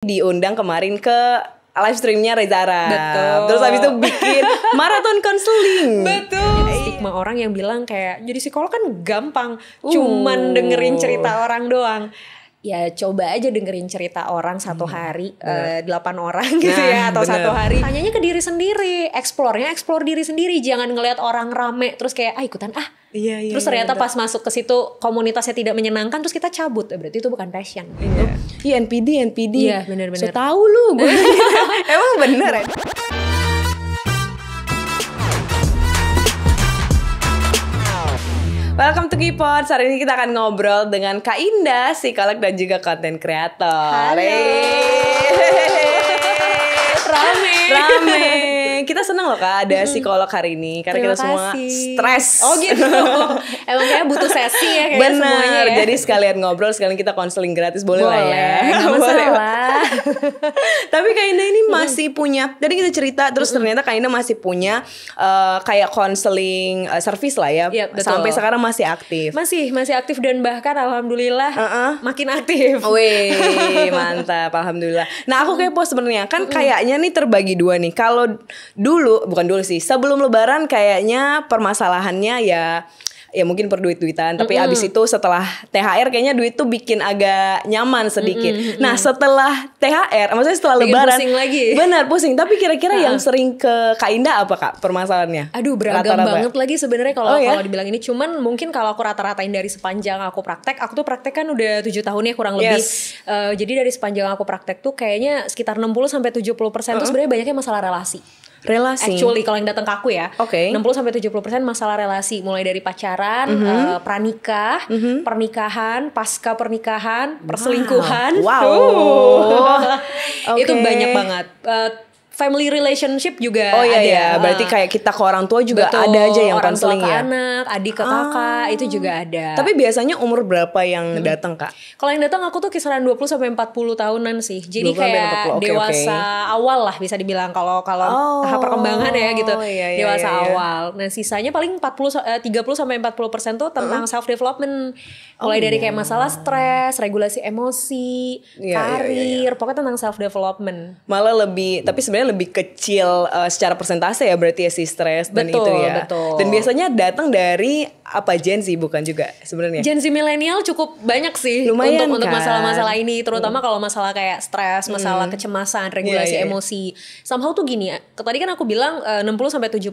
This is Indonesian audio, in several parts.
Diundang kemarin ke live streamnya Reza Arab. Betul. Terus habis itu bikin maraton konseling. Betul. Stigma orang yang bilang kayak jadi psikolog kan gampang, cuman dengerin cerita orang doang. Ya coba aja dengerin cerita orang satu hari, 8 orang gitu ya, atau bener. 1 hari. Tanyanya ke diri sendiri, explore diri sendiri, jangan ngelihat orang rame terus kayak ikutan Iya, terus ternyata pas masuk ke situ komunitasnya tidak menyenangkan terus kita cabut, berarti itu bukan passion. Iya, NPD. Iya, benar-benar. So tahu lu gue. Emang bener ya? Welcome to Keypods. Hari ini kita akan ngobrol dengan Kak Indah, psikolog dan juga content creator. Halo. Rame. Kita senang loh Kak ada psikolog hari ini karena Terima kita semua kasih. stres. Oh gitu. Emang kayak butuh sesi ya kayak semuanya ya. Jadi sekalian ngobrol, sekalian kita konseling gratis boleh lah ya. Gak masalah. Tapi Kak Indah ini masih punya. Tadi kita cerita terus ternyata Kak Indah masih punya kayak konseling service lah ya. Iya, betul. Sampai sekarang masih aktif. Masih aktif dan bahkan alhamdulillah makin aktif. Wih, mantap, alhamdulillah. Nah, aku kepo sebenarnya kan kayaknya nih terbagi dua nih. Kalau bukan dulu sih, sebelum Lebaran kayaknya permasalahannya ya mungkin per duit-duitan. Tapi abis itu setelah THR kayaknya duit tuh bikin agak nyaman sedikit. Nah, setelah THR, maksudnya setelah bikin Lebaran, pusing lagi. Benar pusing. Tapi kira-kira yang sering ke Kak Indah apa Kak permasalahannya? Aduh, beragam banget lagi sebenarnya kalau dibilang ini. Cuman mungkin kalau aku rata-ratain dari sepanjang aku praktek, aku tuh praktek kan udah 7 tahun ya kurang lebih. Jadi dari sepanjang aku praktek tuh kayaknya sekitar 60-70% tuh sebenarnya banyaknya masalah relasi. Actually kalau yang datang ke aku ya, 60-70% masalah relasi, mulai dari pacaran, pranikah, pernikahan, pasca pernikahan, perselingkuhan. Itu banyak banget. Family relationship juga ada. Iya, berarti kayak kita ke orang tua juga ada aja yang konseling ya. Orang tua ke anak, adik ke kakak, itu juga ada. Tapi biasanya umur berapa yang datang Kak? Kalau yang datang aku tuh kisaran 20-40 tahunan sih. Jadi kayak dewasa awal lah bisa dibilang kalau tahap perkembangan ya gitu. Dewasa awal. Nah, sisanya paling 30-40% tuh tentang self development. Mulai dari kayak masalah stres, regulasi emosi, karir, pokoknya tentang self development. Malah tapi sebenarnya lebih kecil secara persentase ya berarti ya si stres dan itu ya. Betul. Dan biasanya datang dari apa Gen Z bukan juga sebenarnya? Gen Z milenial cukup banyak sih. Lumayan untuk kan? masalah-masalah ini, terutama kalau masalah kayak stres, masalah kecemasan, regulasi emosi. Somehow tuh gini, tadi kan aku bilang 60-70%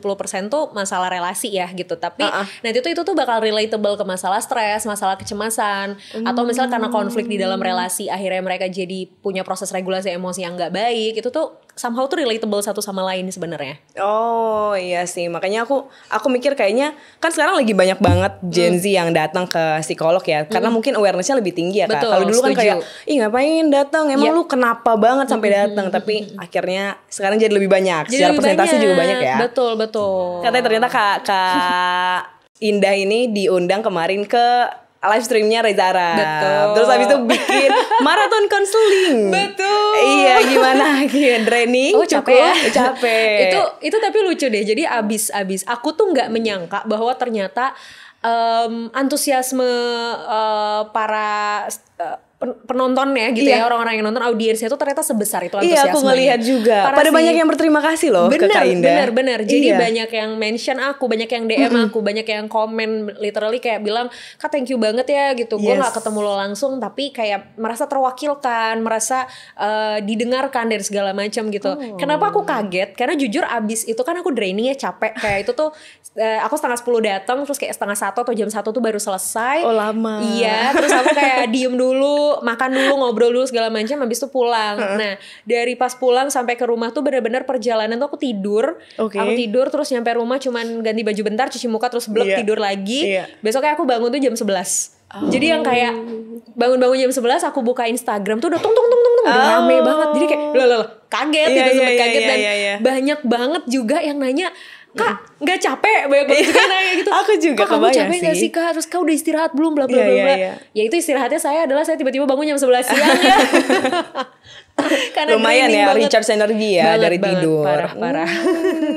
tuh masalah relasi ya gitu. Tapi nanti itu tuh bakal relatable ke masalah stres, masalah kecemasan, atau misalnya karena konflik di dalam relasi akhirnya mereka jadi punya proses regulasi emosi yang nggak baik. Itu tuh somehow tuh relatable satu sama lain sebenarnya. Oh iya sih, makanya aku mikir kayaknya kan sekarang lagi banyak banget Gen Z yang datang ke psikolog ya, karena mungkin awarenessnya lebih tinggi ya Kak. Kalau dulu kan kayak, ngapain datang, emang lu kenapa banget sampai datang, tapi akhirnya sekarang jadi lebih banyak, secara persentase juga banyak ya. Betul. Katanya ternyata Kak Indah ini diundang kemarin ke live streamnya Reza Arab. Betul. Terus habis itu bikin maraton konseling. Betul. Iya, gimana? Draining? Capek. Itu tapi lucu deh. Jadi abis aku tuh nggak menyangka bahwa ternyata antusiasme para penontonnya gitu ya, orang-orang yang nonton, audiensnya tuh ternyata sebesar itu antusiasmenya. Iya, aku ngelihat juga. Pada banyak yang berterima kasih loh ke Kak Indah. Bener. Jadi banyak yang mention aku, banyak yang DM aku, banyak yang komen literally kayak bilang, Kak thank you banget ya gitu. Gue gak ketemu lo langsung tapi kayak merasa terwakilkan, merasa didengarkan dari segala macam gitu. Kenapa aku kaget? Karena jujur abis itu kan aku draining ya, capek. Kayak itu tuh aku 9:30 datang, terus kayak 1:30 atau jam 1 tuh baru selesai. Oh lama. Iya, terus aku kayak diem dulu, makan dulu, ngobrol dulu segala macam, habis itu pulang. Nah, dari pas pulang sampai ke rumah tuh benar-benar perjalanan tuh aku tidur. Aku tidur terus nyampe rumah cuman ganti baju bentar, cuci muka terus tidur lagi. Besoknya aku bangun tuh jam 11. Jadi yang kayak bangun-bangun jam 11 aku buka Instagram tuh udah tung udah rame banget. Jadi kayak kaget gitu, sempet kaget dan banyak banget juga yang nanya, Kak nggak capek? Banyak banget juga nanya gitu. Aku juga Kak, kamu capek nggak sih Kak? Terus Kak udah istirahat belum? Bla bla bla. Ya itu istirahatnya saya adalah saya tiba-tiba bangun jam 11 siang ya. Karena lumayan draining ya banget. recharge energi ya Banget, dari banget. tidur. Parah.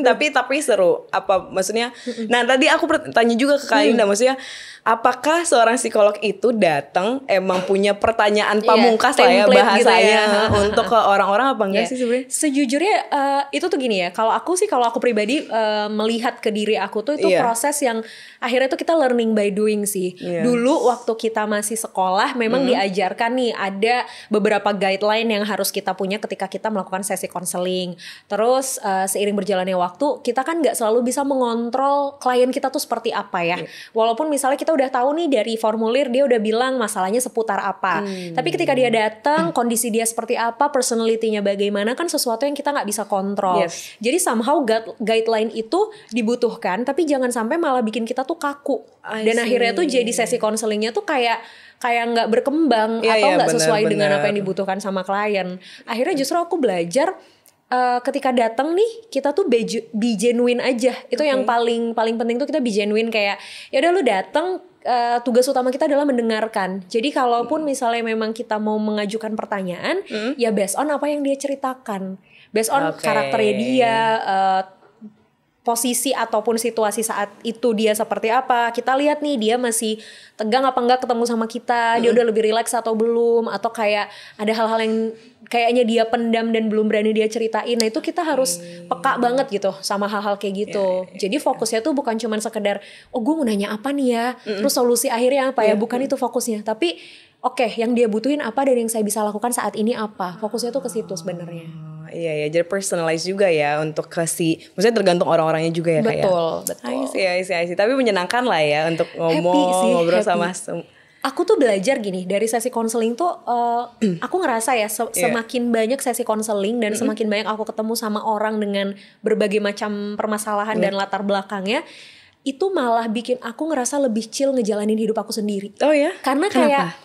Tapi seru. Apa maksudnya? Nah, tadi aku tanya juga ke Kak Indah, maksudnya apakah seorang psikolog itu datang emang punya pertanyaan pamungkas lah ya template bahasanya gitu ya. untuk ke orang-orang apa enggak sih sebenarnya? Sejujurnya itu tuh gini ya. Kalau aku pribadi melihat ke diri aku tuh itu proses yang akhirnya tuh kita learning by doing sih. Dulu waktu kita masih sekolah memang diajarkan nih ada beberapa guideline yang harus kita punya ketika kita melakukan sesi konseling. Terus seiring berjalannya waktu kita kan nggak selalu bisa mengontrol klien kita tuh seperti apa ya. Walaupun misalnya kita udah tahu nih dari formulir dia udah bilang masalahnya seputar apa. Tapi ketika dia datang kondisi dia seperti apa, personality-nya bagaimana kan sesuatu yang kita nggak bisa kontrol. Jadi somehow guideline itu dibutuhkan tapi jangan sampai malah bikin kita tuh kaku. Dan akhirnya tuh jadi sesi konselingnya tuh kayak nggak berkembang atau nggak sesuai dengan apa yang dibutuhkan sama klien. Akhirnya justru aku belajar ketika datang nih kita tuh be genuine aja. Itu yang paling penting tuh kita be genuine, kayak ya udah lu datang, tugas utama kita adalah mendengarkan. Jadi kalaupun misalnya memang kita mau mengajukan pertanyaan, ya based on apa yang dia ceritakan, based on karakternya dia, posisi ataupun situasi saat itu dia seperti apa. Kita lihat nih dia masih tegang apa enggak ketemu sama kita, dia udah lebih rileks atau belum, atau kayak ada hal-hal yang kayaknya dia pendam dan belum berani dia ceritain. Nah itu kita harus peka banget gitu sama hal-hal kayak gitu. Jadi fokusnya tuh bukan cuma sekedar oh gue mau nanya apa nih ya, terus solusi akhirnya apa ya, bukan itu fokusnya. Tapi yang dia butuhin apa dan yang saya bisa lakukan saat ini apa. Fokusnya tuh ke situ sebenarnya. Iya ya, jadi personalize juga ya untuk maksudnya tergantung orang-orangnya juga ya. Betul. I see. Tapi menyenangkan lah ya untuk ngobrol sama. Aku tuh belajar gini dari sesi konseling tuh, aku ngerasa ya semakin banyak sesi konseling dan semakin banyak aku ketemu sama orang dengan berbagai macam permasalahan dan latar belakangnya, itu malah bikin aku ngerasa lebih chill ngejalanin hidup aku sendiri. Oh ya? Karena kayak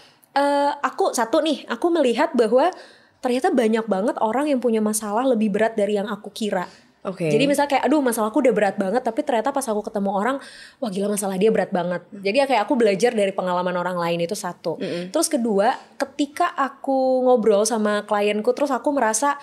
aku melihat bahwa ternyata banyak banget orang yang punya masalah lebih berat dari yang aku kira. Jadi misalnya kayak aduh masalahku udah berat banget, tapi ternyata pas aku ketemu orang, wah gila masalah dia berat banget. Jadi kayak aku belajar dari pengalaman orang lain, itu satu. Terus kedua, ketika aku ngobrol sama klienku terus aku merasa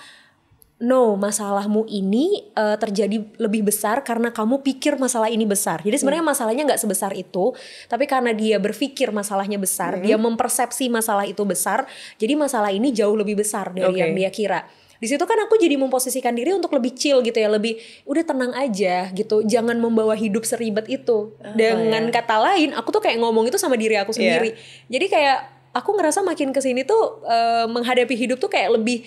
no, masalahmu ini terjadi lebih besar karena kamu pikir masalah ini besar. Jadi sebenarnya masalahnya nggak sebesar itu, tapi karena dia berpikir masalahnya besar, dia mempersepsi masalah itu besar, jadi masalah ini jauh lebih besar dari yang dia kira. Di situ kan aku jadi memposisikan diri untuk lebih chill gitu ya, lebih udah tenang aja gitu, jangan membawa hidup seribet itu. Dengan kata lain, aku tuh kayak ngomong itu sama diri aku sendiri. Jadi kayak aku ngerasa makin kesini tuh menghadapi hidup tuh kayak lebih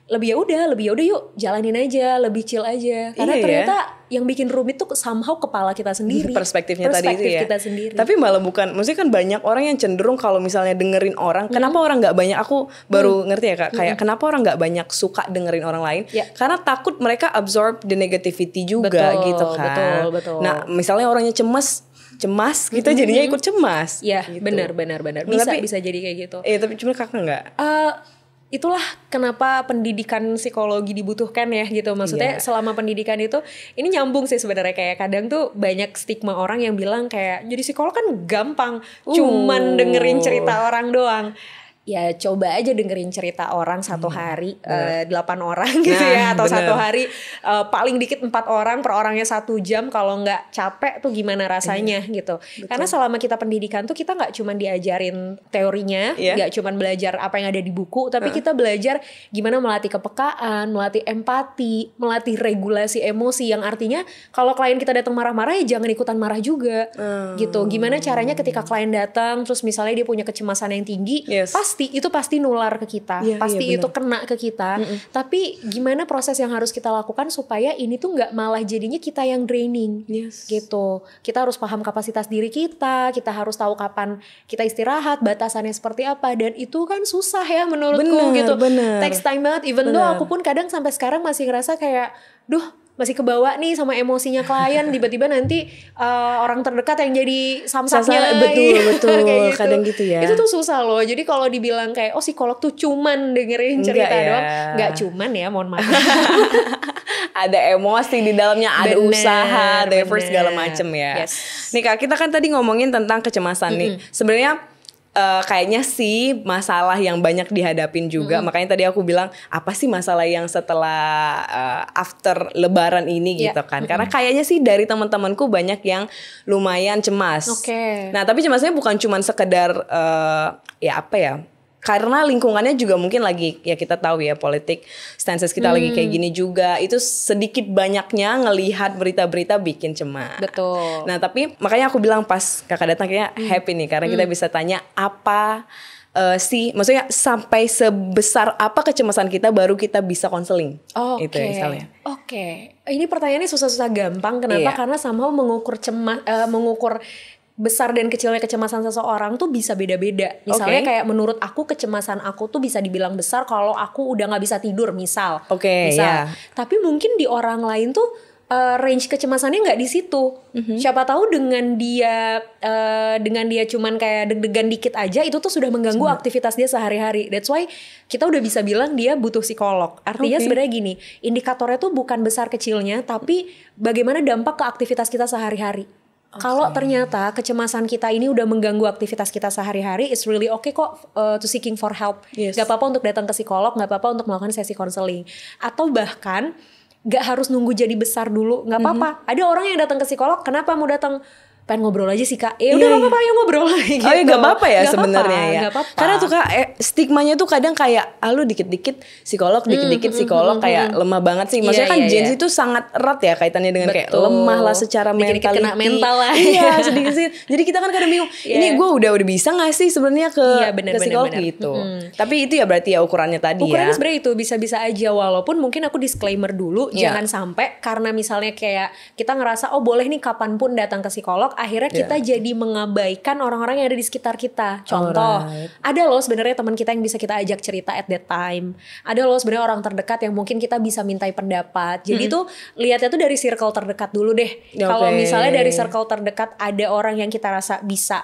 ya udah yuk jalanin aja, lebih chill aja. Karena ternyata yang bikin rumit tuh somehow kepala kita sendiri, perspektifnya tadi itu ya. Kita sendiri. Tapi malah bukan, maksudnya kan banyak orang yang cenderung kalau misalnya dengerin orang, kenapa orang nggak banyak, aku baru ngerti ya Kak, kayak kenapa orang nggak banyak suka dengerin orang lain, karena takut mereka absorb the negativity juga gitu kan. Betul. Nah misalnya orangnya cemas gitu, jadinya ikut cemas. Iya, gitu. benar. Bisa jadi kayak gitu. Tapi cuma Kakak nggak? Itulah kenapa pendidikan psikologi dibutuhkan ya gitu. Maksudnya selama pendidikan itu, ini nyambung sih sebenarnya, kayak kadang tuh banyak stigma orang yang bilang kayak jadi psikolog kan gampang, cuman dengerin cerita orang doang. Ya coba aja dengerin cerita orang satu hari 8 orang gitu ya, atau satu hari paling dikit 4 orang, per orangnya 1 jam. Kalau nggak capek tuh gimana rasanya gitu. Karena selama kita pendidikan tuh kita nggak cuma diajarin teorinya, nggak cuma belajar apa yang ada di buku, tapi kita belajar gimana melatih kepekaan, melatih empati, melatih regulasi emosi. Yang artinya kalau klien kita datang marah-marah ya jangan ikutan marah juga gitu. Gimana caranya ketika klien datang terus misalnya dia punya kecemasan yang tinggi, itu pasti nular ke kita, pasti itu kena ke kita. Tapi gimana proses yang harus kita lakukan supaya ini tuh nggak malah jadinya kita yang draining, gitu. Kita harus paham kapasitas diri kita harus tahu kapan kita istirahat, batasannya seperti apa, dan itu kan susah ya menurutku gitu. Takes time banget. Even though aku pun kadang sampai sekarang masih ngerasa kayak, masih kebawa nih sama emosinya klien, tiba-tiba nanti orang terdekat yang jadi samsaknya. Betul gitu. Kadang gitu ya. Itu tuh susah loh. Jadi kalau dibilang kayak psikolog tuh cuman dengerin cerita doang, nggak cuman ya, mohon maaf. Ada emosi di dalamnya, ada usaha, ada effort segala macem ya. Nih Kak, kita kan tadi ngomongin tentang kecemasan nih. Sebenarnya kayaknya sih masalah yang banyak dihadapin juga. Makanya tadi aku bilang apa sih masalah yang setelah after Lebaran ini gitu kan. Karena kayaknya sih dari teman-temanku banyak yang lumayan cemas. Nah tapi cemasnya bukan cuma sekedar ya apa ya, karena lingkungannya juga mungkin lagi, ya kita tahu ya politik stances kita lagi kayak gini juga, itu sedikit banyaknya ngelihat berita-berita bikin cemas. Betul. Nah tapi makanya aku bilang pas kakak datang kayaknya happy nih, karena kita bisa tanya apa sih, maksudnya sampai sebesar apa kecemasan kita baru kita bisa konseling. Itu misalnya. Ini pertanyaannya susah-susah gampang. Kenapa? Karena sama mengukur mengukur besar dan kecilnya kecemasan seseorang tuh bisa beda-beda. Misalnya kayak menurut aku kecemasan aku tuh bisa dibilang besar kalau aku udah nggak bisa tidur misal. Tapi mungkin di orang lain tuh range kecemasannya nggak di situ. Siapa tahu dengan dia cuman kayak deg-degan dikit aja itu tuh sudah mengganggu aktivitas dia sehari-hari. That's why kita udah bisa bilang dia butuh psikolog. Artinya sebenarnya gini, indikatornya tuh bukan besar kecilnya, tapi bagaimana dampak ke aktivitas kita sehari-hari. Kalau ternyata kecemasan kita ini udah mengganggu aktivitas kita sehari-hari, it's really okay kok to seeking for help. Gak apa-apa untuk datang ke psikolog, gak apa-apa untuk melakukan sesi konseling. Atau bahkan gak harus nunggu jadi besar dulu, gak apa-apa. Ada orang yang datang ke psikolog, kenapa mau datang? Pengen ngobrol aja sih kak, udah gak apa-apa ayo ngobrol gitu. Gak apa-apa ya sebenarnya ya. Gak apa-apa. Karena tuh kak stigmanya tuh kadang kayak lu dikit-dikit psikolog, dikit-dikit psikolog kayak lemah banget sih. Maksudnya kan Gen Z itu sangat erat ya kaitannya dengan kayak lemah lah secara dikit-dikit kena mental lah. Iya sedikit. Jadi kita kan kadang bingung, ini gue udah bisa gak sih sebenarnya ke psikolog gitu. Tapi itu ya berarti ya ukurannya tadi ukurannya ya. Sebenarnya itu bisa-bisa aja, walaupun mungkin aku disclaimer dulu, jangan sampai karena misalnya kayak kita ngerasa boleh nih kapanpun datang ke psikolog, akhirnya kita jadi mengabaikan orang-orang yang ada di sekitar kita. Contoh, ada loh sebenarnya teman kita yang bisa kita ajak cerita at that time. Ada loh sebenarnya orang terdekat yang mungkin kita bisa mintai pendapat. Jadi tuh lihatnya tuh dari circle terdekat dulu deh. Kalau misalnya dari circle terdekat ada orang yang kita rasa bisa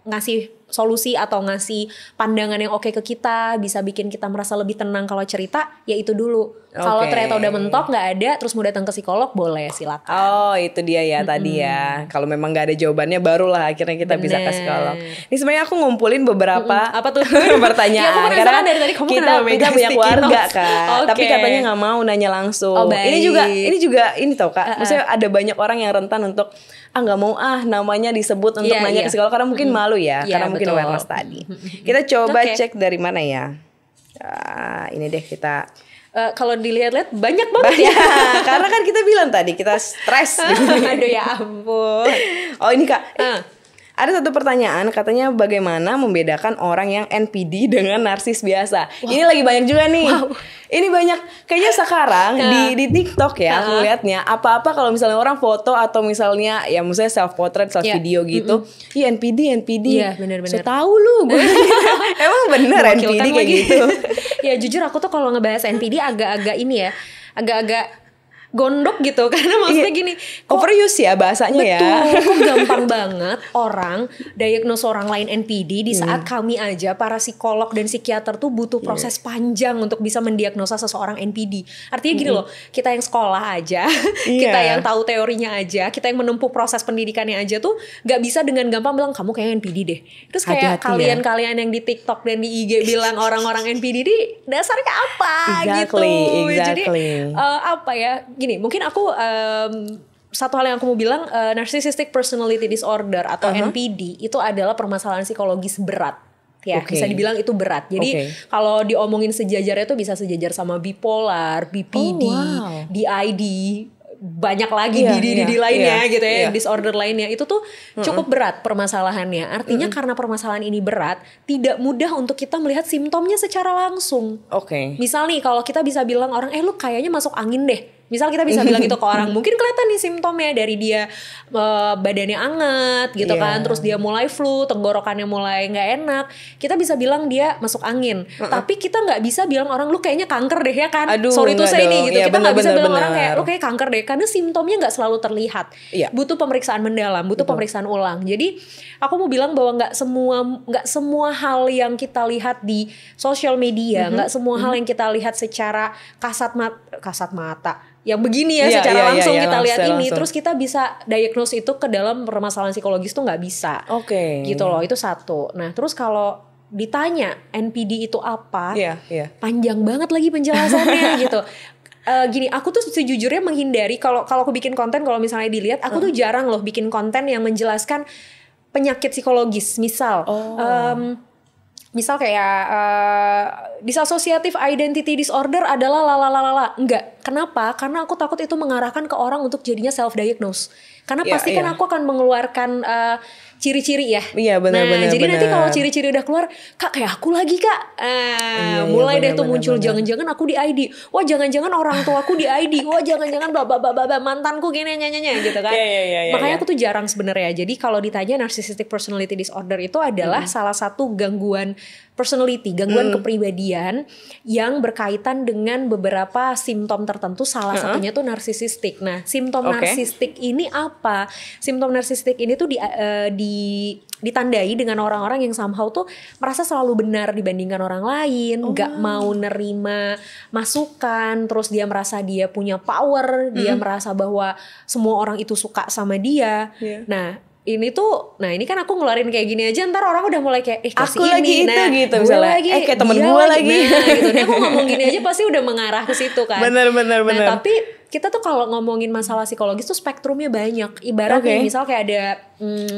ngasih solusi atau ngasih pandangan yang oke ke kita, bisa bikin kita merasa lebih tenang kalau cerita, ya itu dulu. Kalau ternyata udah mentok nggak ada, terus mau datang ke psikolog, boleh silakan. Itu dia ya tadi ya. Kalau memang nggak ada jawabannya, barulah akhirnya kita bisa ke psikolog. Ini sebenarnya aku ngumpulin beberapa apa tuh pertanyaan. Karena dari tadi kita banyak warga kan, tapi katanya nggak mau nanya langsung. Ini juga ini tau kak, maksudnya ada banyak orang yang rentan untuk nggak mau namanya disebut untuk nanya ke psikolog karena mungkin malu ya, karena mungkin awareness tadi. Kita coba cek dari mana ya. Ini deh kita. Kalau dilihat-lihat banyak banget ya. Karena kan kita bilang tadi kita stres. Aduh ya ampun. Ini kak. Ada satu pertanyaan katanya bagaimana membedakan orang yang NPD dengan narsis biasa. Ini lagi banyak juga nih. Ini banyak kayaknya sekarang di TikTok ya aku lihatnya apa-apa kalau misalnya orang foto atau misalnya ya misalnya self portrait, self video gitu. Iya NPD. Iya benar-benar. So tahu lu gue. Emang bener NPD kayak gitu. Ya jujur aku tuh kalau ngebahas NPD agak-agak ini ya, agak-agak gondok gitu karena maksudnya gini, overuse ya bahasanya ya. Betul, kok gampang banget orang diagnose orang lain NPD di saat kami aja para psikolog dan psikiater tuh butuh proses panjang untuk bisa mendiagnosa seseorang NPD. Artinya gini loh, kita yang sekolah aja, kita yang tahu teorinya aja, kita yang menempuh proses pendidikannya aja tuh gak bisa dengan gampang bilang kamu kayak NPD deh. Terus kayak kalian-kalian yang di TikTok dan di IG bilang orang-orang NPD dasarnya apa gitu. Jadi apa ya? Gini, mungkin aku satu hal yang aku mau bilang, narcissistic personality disorder atau NPD itu adalah permasalahan psikologis berat. Ya, bisa dibilang itu berat. Jadi kalau diomongin sejajarnya itu bisa sejajar sama bipolar, BPD, DID, banyak lagi di lainnya gitu ya, disorder lainnya. Itu tuh cukup berat permasalahannya. Artinya karena permasalahan ini berat, tidak mudah untuk kita melihat simptomnya secara langsung. Misal nih kalau kita bisa bilang orang, lu kayaknya masuk angin deh. Misal kita bisa bilang itu ke orang, mungkin kelihatan nih simptomnya dari dia badannya anget gitu kan, terus dia mulai flu, tenggorokannya mulai nggak enak. Kita bisa bilang dia masuk angin, tapi kita nggak bisa bilang orang lu kayaknya kanker deh ya kan. Sorry to say nih gitu, kita nggak bisa bilang orang kayak lu kayak kanker deh, karena simptomnya nggak selalu terlihat. Butuh pemeriksaan mendalam, butuh pemeriksaan ulang. Jadi aku mau bilang bahwa nggak semua hal yang kita lihat di sosial media, nggak semua hal yang kita lihat secara kasat mata yang begini ya, Iya, secara iya, langsung iya, kita lihat secara ini, langsung. terus kita bisa diagnose itu ke dalam permasalahan psikologis tuh nggak bisa. Oke. Gitu loh, itu satu. Nah terus kalau ditanya NPD itu apa, Iya, iya. panjang banget lagi penjelasannya gitu. Gini, aku tuh sejujurnya menghindari kalau aku bikin konten, kalau misalnya dilihat, aku tuh jarang loh bikin konten yang menjelaskan penyakit psikologis. Misal kayak dissociative identity disorder adalah lalalala. Enggak. Kenapa? Karena aku takut itu mengarahkan ke orang untuk jadinya self diagnose. Karena Iya, pasti kan iya. aku akan mengeluarkan ciri-ciri ya. Iya, benar, Nah, benar, jadi nanti benar. kalau ciri-ciri udah keluar, Kak kayak aku lagi Kak. Iya, Mulai deh benar, tuh benar, muncul benar. jangan-jangan aku di ID. Wah, jangan-jangan orang tuaku di ID. Wah, jangan-jangan mantanku gini nyanyi gitu kan. Iya, Makanya iya. aku tuh jarang sebenarnya. Jadi kalau ditanya narcissistic personality disorder itu adalah salah satu gangguan personality, gangguan kepribadian yang berkaitan dengan beberapa simptom tertentu, salah satunya tuh narsisistik. Nah, simptom Oke. narsistik ini apa? Simptom narsistik ini tuh ditandai dengan orang-orang yang somehow tuh merasa selalu benar dibandingkan orang lain, nggak mau nerima masukan, terus dia merasa dia punya power, dia merasa bahwa semua orang itu suka sama dia. Iya. Nah, ini kan aku ngeluarin kayak gini aja, ntar orang udah mulai kayak kayak Aku si lagi ini, itu gitu gue misalnya. lagi, Kayak temen dia gue lagi. nah gitu. Nih aku ngomong gini aja pasti udah mengarah ke situ kan. Bener. Nah tapi kita tuh kalau ngomongin masalah psikologis tuh spektrumnya banyak. Ibarat nih, misal kayak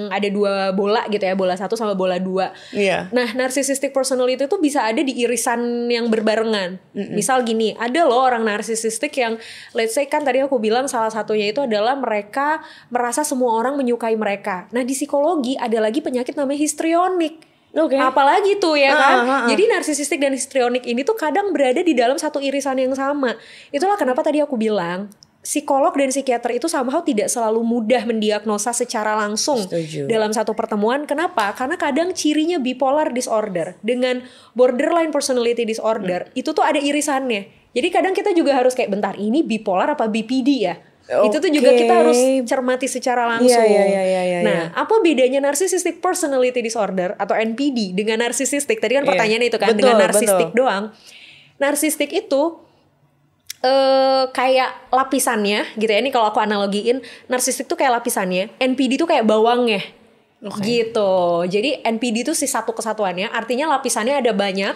ada dua bola gitu ya, bola 1 sama bola 2. Iya. Nah, narcissistic personality itu bisa ada di irisan yang berbarengan. Misal gini, ada loh orang narcissistic yang let's say kan tadi aku bilang salah satunya itu adalah mereka merasa semua orang menyukai mereka. Nah, di psikologi ada lagi penyakit namanya histrionik. Oke. Apalagi tuh ya kan. Jadi Jadi narsisistik dan histrionik ini tuh kadang berada di dalam satu irisan yang sama. Itulah kenapa tadi aku bilang psikolog dan psikiater itu somehow tidak selalu mudah mendiagnosa secara langsung. Setuju. Dalam satu pertemuan. Kenapa? Karena kadang cirinya bipolar disorder dengan borderline personality disorder itu tuh ada irisannya. Jadi kadang kita juga harus kayak bentar, ini bipolar apa BPD ya? Itu tuh juga kita harus cermati secara langsung. Iya. Nah, apa bedanya narcissistic personality disorder atau NPD dengan narsisistik? Tadi kan pertanyaannya itu kan, Betul, dengan narsistik betul. doang. Narsistik itu kayak lapisannya gitu ya. Ini kalau aku analogiin, narsistik tuh kayak lapisannya, NPD tuh kayak bawangnya. Gitu. Jadi NPD itu si satu kesatuannya, artinya lapisannya ada banyak.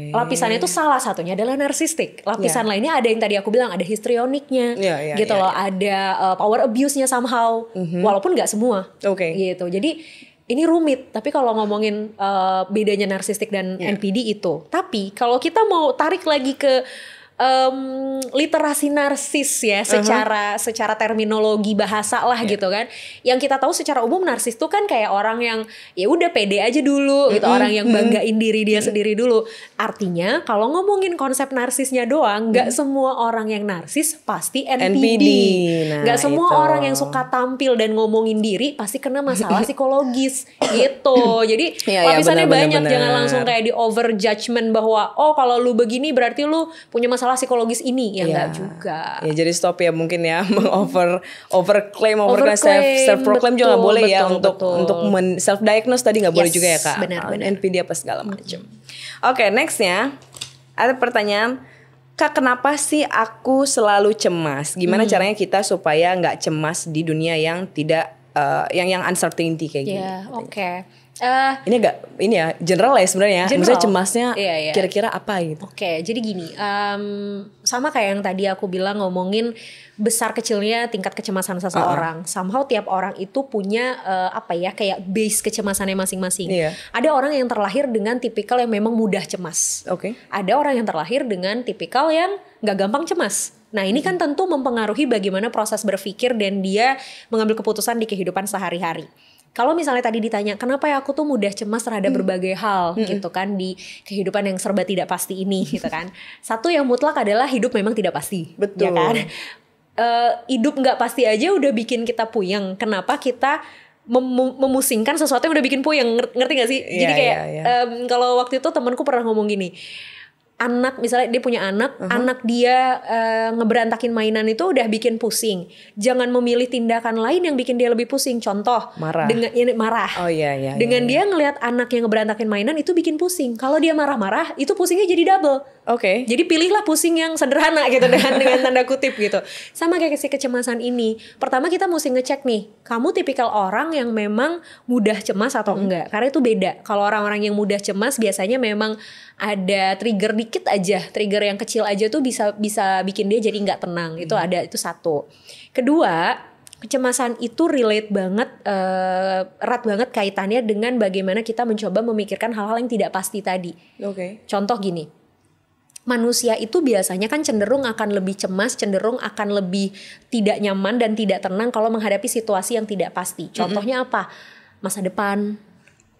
Lapisannya itu salah satunya adalah narsistik. Lapisan lainnya ada yang tadi aku bilang ada histrioniknya, gitu loh. Ada power abuse-nya somehow, walaupun nggak semua. Gitu. Jadi ini rumit. Tapi kalau ngomongin bedanya narsistik dan NPD itu, tapi kalau kita mau tarik lagi ke literasi narsis ya, secara terminologi bahasa lah gitu kan. Yang kita tahu secara umum narsis tuh kan kayak orang yang ya udah pede aja dulu gitu, orang yang banggain diri dia sendiri dulu. Artinya kalau ngomongin konsep narsisnya doang, nggak semua orang yang narsis pasti NPD. Nggak semua orang yang suka tampil dan ngomongin diri pasti kena masalah psikologis gitu. Jadi lapisannya banyak, jangan langsung kayak di over judgment bahwa oh kalau lu begini berarti lu punya masalah psikologis ini, ya enggak juga. Ya jadi stop ya mungkin ya overclaim self proclaim juga nggak boleh ya untuk self diagnose tadi nggak boleh juga ya Kak. Benar. NPD apa segala macam. Oke, nextnya ada pertanyaan, Kak kenapa sih aku selalu cemas? Gimana caranya kita supaya nggak cemas di dunia yang tidak yang uncertainty kayak gini? Oke. Ini ya general ya sebenarnya. Maksudnya cemasnya kira-kira apa gitu? Oke, jadi gini, sama kayak yang tadi aku bilang ngomongin besar kecilnya tingkat kecemasan seseorang. Somehow tiap orang itu punya kayak base kecemasannya masing-masing. Ada orang yang terlahir dengan tipikal yang memang mudah cemas. Ada orang yang terlahir dengan tipikal yang nggak gampang cemas. Nah ini kan tentu mempengaruhi bagaimana proses berpikir dan dia mengambil keputusan di kehidupan sehari-hari. Kalau misalnya tadi ditanya, kenapa ya aku tuh mudah cemas terhadap berbagai hal gitu kan di kehidupan yang serba tidak pasti ini gitu kan. Satu yang mutlak adalah hidup memang tidak pasti. Betul. Ya kan? Hidup nggak pasti aja udah bikin kita puyeng. Kenapa kita memusingkan sesuatu yang udah bikin puyeng? Ngerti gak sih? Jadi kayak kalau waktu itu temanku pernah ngomong gini, anak, misalnya dia punya anak, anak dia ngeberantakin mainan itu udah bikin pusing. Jangan memilih tindakan lain yang bikin dia lebih pusing. Contoh, marah. Marah. Oh iya. Dengan dia ngelihat anak yang ngeberantakin mainan itu bikin pusing. Kalau dia marah-marah, itu pusingnya jadi double. Oke. Jadi pilihlah pusing yang sederhana gitu dengan tanda kutip gitu. Sama kayak si kecemasan ini. Pertama kita mesti ngecek nih, kamu tipikal orang yang memang mudah cemas atau enggak? Karena itu beda. Kalau orang-orang yang mudah cemas biasanya memang ada trigger dikit aja, trigger yang kecil aja tuh bisa bikin dia jadi nggak tenang. Itu ada, itu satu. Kedua, kecemasan itu relate banget, erat banget kaitannya dengan bagaimana kita mencoba memikirkan hal-hal yang tidak pasti tadi. Oke. Contoh gini, manusia itu biasanya kan cenderung akan lebih cemas, cenderung akan lebih tidak nyaman dan tidak tenang kalau menghadapi situasi yang tidak pasti. Contohnya apa? Masa depan.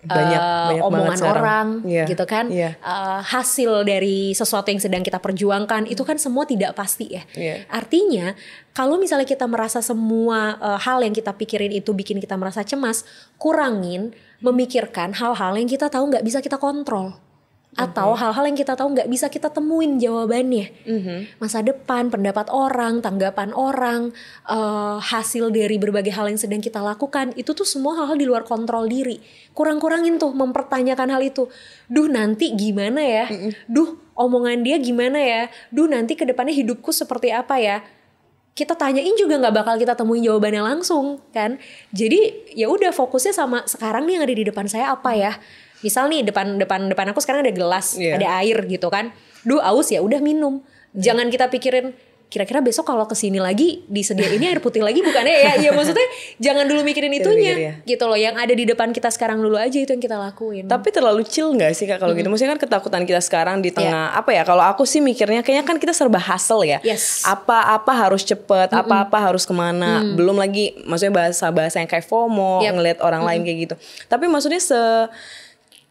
Banyak omongan orang, gitu kan, Yeah. Hasil dari sesuatu yang sedang kita perjuangkan itu kan semua tidak pasti ya. Yeah. Artinya kalau misalnya kita merasa semua hal yang kita pikirin itu bikin kita merasa cemas, kurangin memikirkan hal-hal yang kita tahu nggak bisa kita kontrol. Atau hal-hal yang kita tahu nggak bisa kita temuin jawabannya. Masa depan, pendapat orang, tanggapan orang, hasil dari berbagai hal yang sedang kita lakukan, itu tuh semua hal-hal di luar kontrol diri. Kurang-kurangin tuh mempertanyakan hal itu. Duh nanti gimana ya? Duh omongan dia gimana ya? Duh nanti kedepannya hidupku seperti apa ya? Kita tanyain juga nggak bakal kita temuin jawabannya langsung kan. Jadi ya udah fokusnya sama sekarang nih yang ada di depan saya apa ya. Misal nih depan aku sekarang ada gelas, ada air gitu kan. Duh aus ya udah minum. Jangan kita pikirin kira-kira besok kalau kesini lagi disediain air putih lagi bukannya ya. Ya maksudnya jangan dulu mikirin itunya gitu loh. Yang ada di depan kita sekarang dulu aja itu yang kita lakuin. Tapi terlalu chill gak sih Kak kalau gitu? Maksudnya kan ketakutan kita sekarang di tengah apa ya? Kalau aku sih mikirnya kayaknya kan kita serba hustle ya. Apa-apa harus cepet, apa-apa harus kemana. Belum lagi maksudnya bahasa-bahasa yang kayak FOMO, ngelihat orang lain kayak gitu. Tapi maksudnya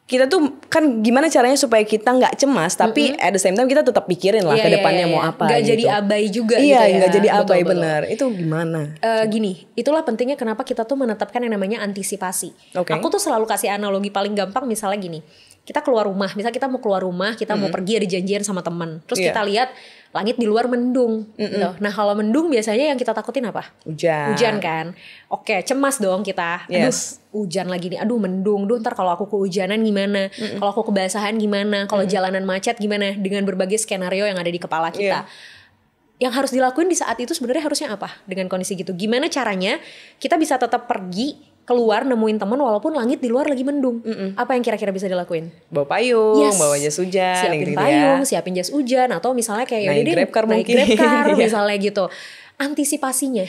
kita tuh kan gimana caranya supaya kita nggak cemas tapi at the same time kita tetap pikirin lah ke depannya mau apa nggak gitu. jadi abai juga gitu ya. nggak jadi abai bener. Itu gimana? Gini, itulah pentingnya kenapa kita tuh menetapkan yang namanya antisipasi. Aku tuh selalu kasih analogi paling gampang misalnya gini. Kita keluar rumah, misal kita mau keluar rumah, kita mau pergi ada janjian sama teman. Terus kita lihat langit di luar mendung. Nah kalau mendung biasanya yang kita takutin apa? Hujan kan. Oke, cemas dong kita. Aduh hujan lagi nih, aduh mendung. Duh ntar kalau aku kehujanan gimana? Kalau aku kebasahan gimana? Kalau jalanan macet gimana? Dengan berbagai skenario yang ada di kepala kita. Yang harus dilakuin di saat itu sebenarnya harusnya apa? Dengan kondisi gitu. Gimana caranya kita bisa tetap pergi keluar nemuin teman walaupun langit di luar lagi mendung. Apa yang kira-kira bisa dilakuin? Bawa payung, bawa jas hujan, siapin payung, siapin jas hujan, atau misalnya kayak naik Grabcar mungkin, naik Grabcar misalnya gitu. Antisipasinya.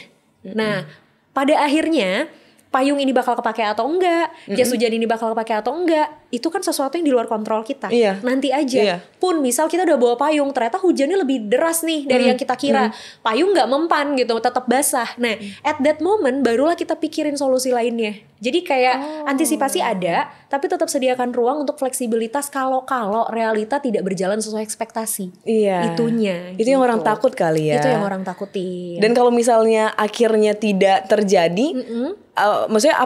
Nah, pada akhirnya payung ini bakal kepake atau enggak, jas hujan ini bakal kepake atau enggak, itu kan sesuatu yang di luar kontrol kita. Nanti aja. Pun misal kita udah bawa payung, ternyata hujannya lebih deras nih dari yang kita kira. Payung nggak mempan gitu, tetap basah. Nah, at that moment barulah kita pikirin solusi lainnya. Jadi kayak antisipasi ada, tapi tetap sediakan ruang untuk fleksibilitas kalau realita tidak berjalan sesuai ekspektasi. Itunya. Itu yang orang takut kali ya. Itu yang orang takutin. Dan kalau misalnya akhirnya tidak terjadi, maksudnya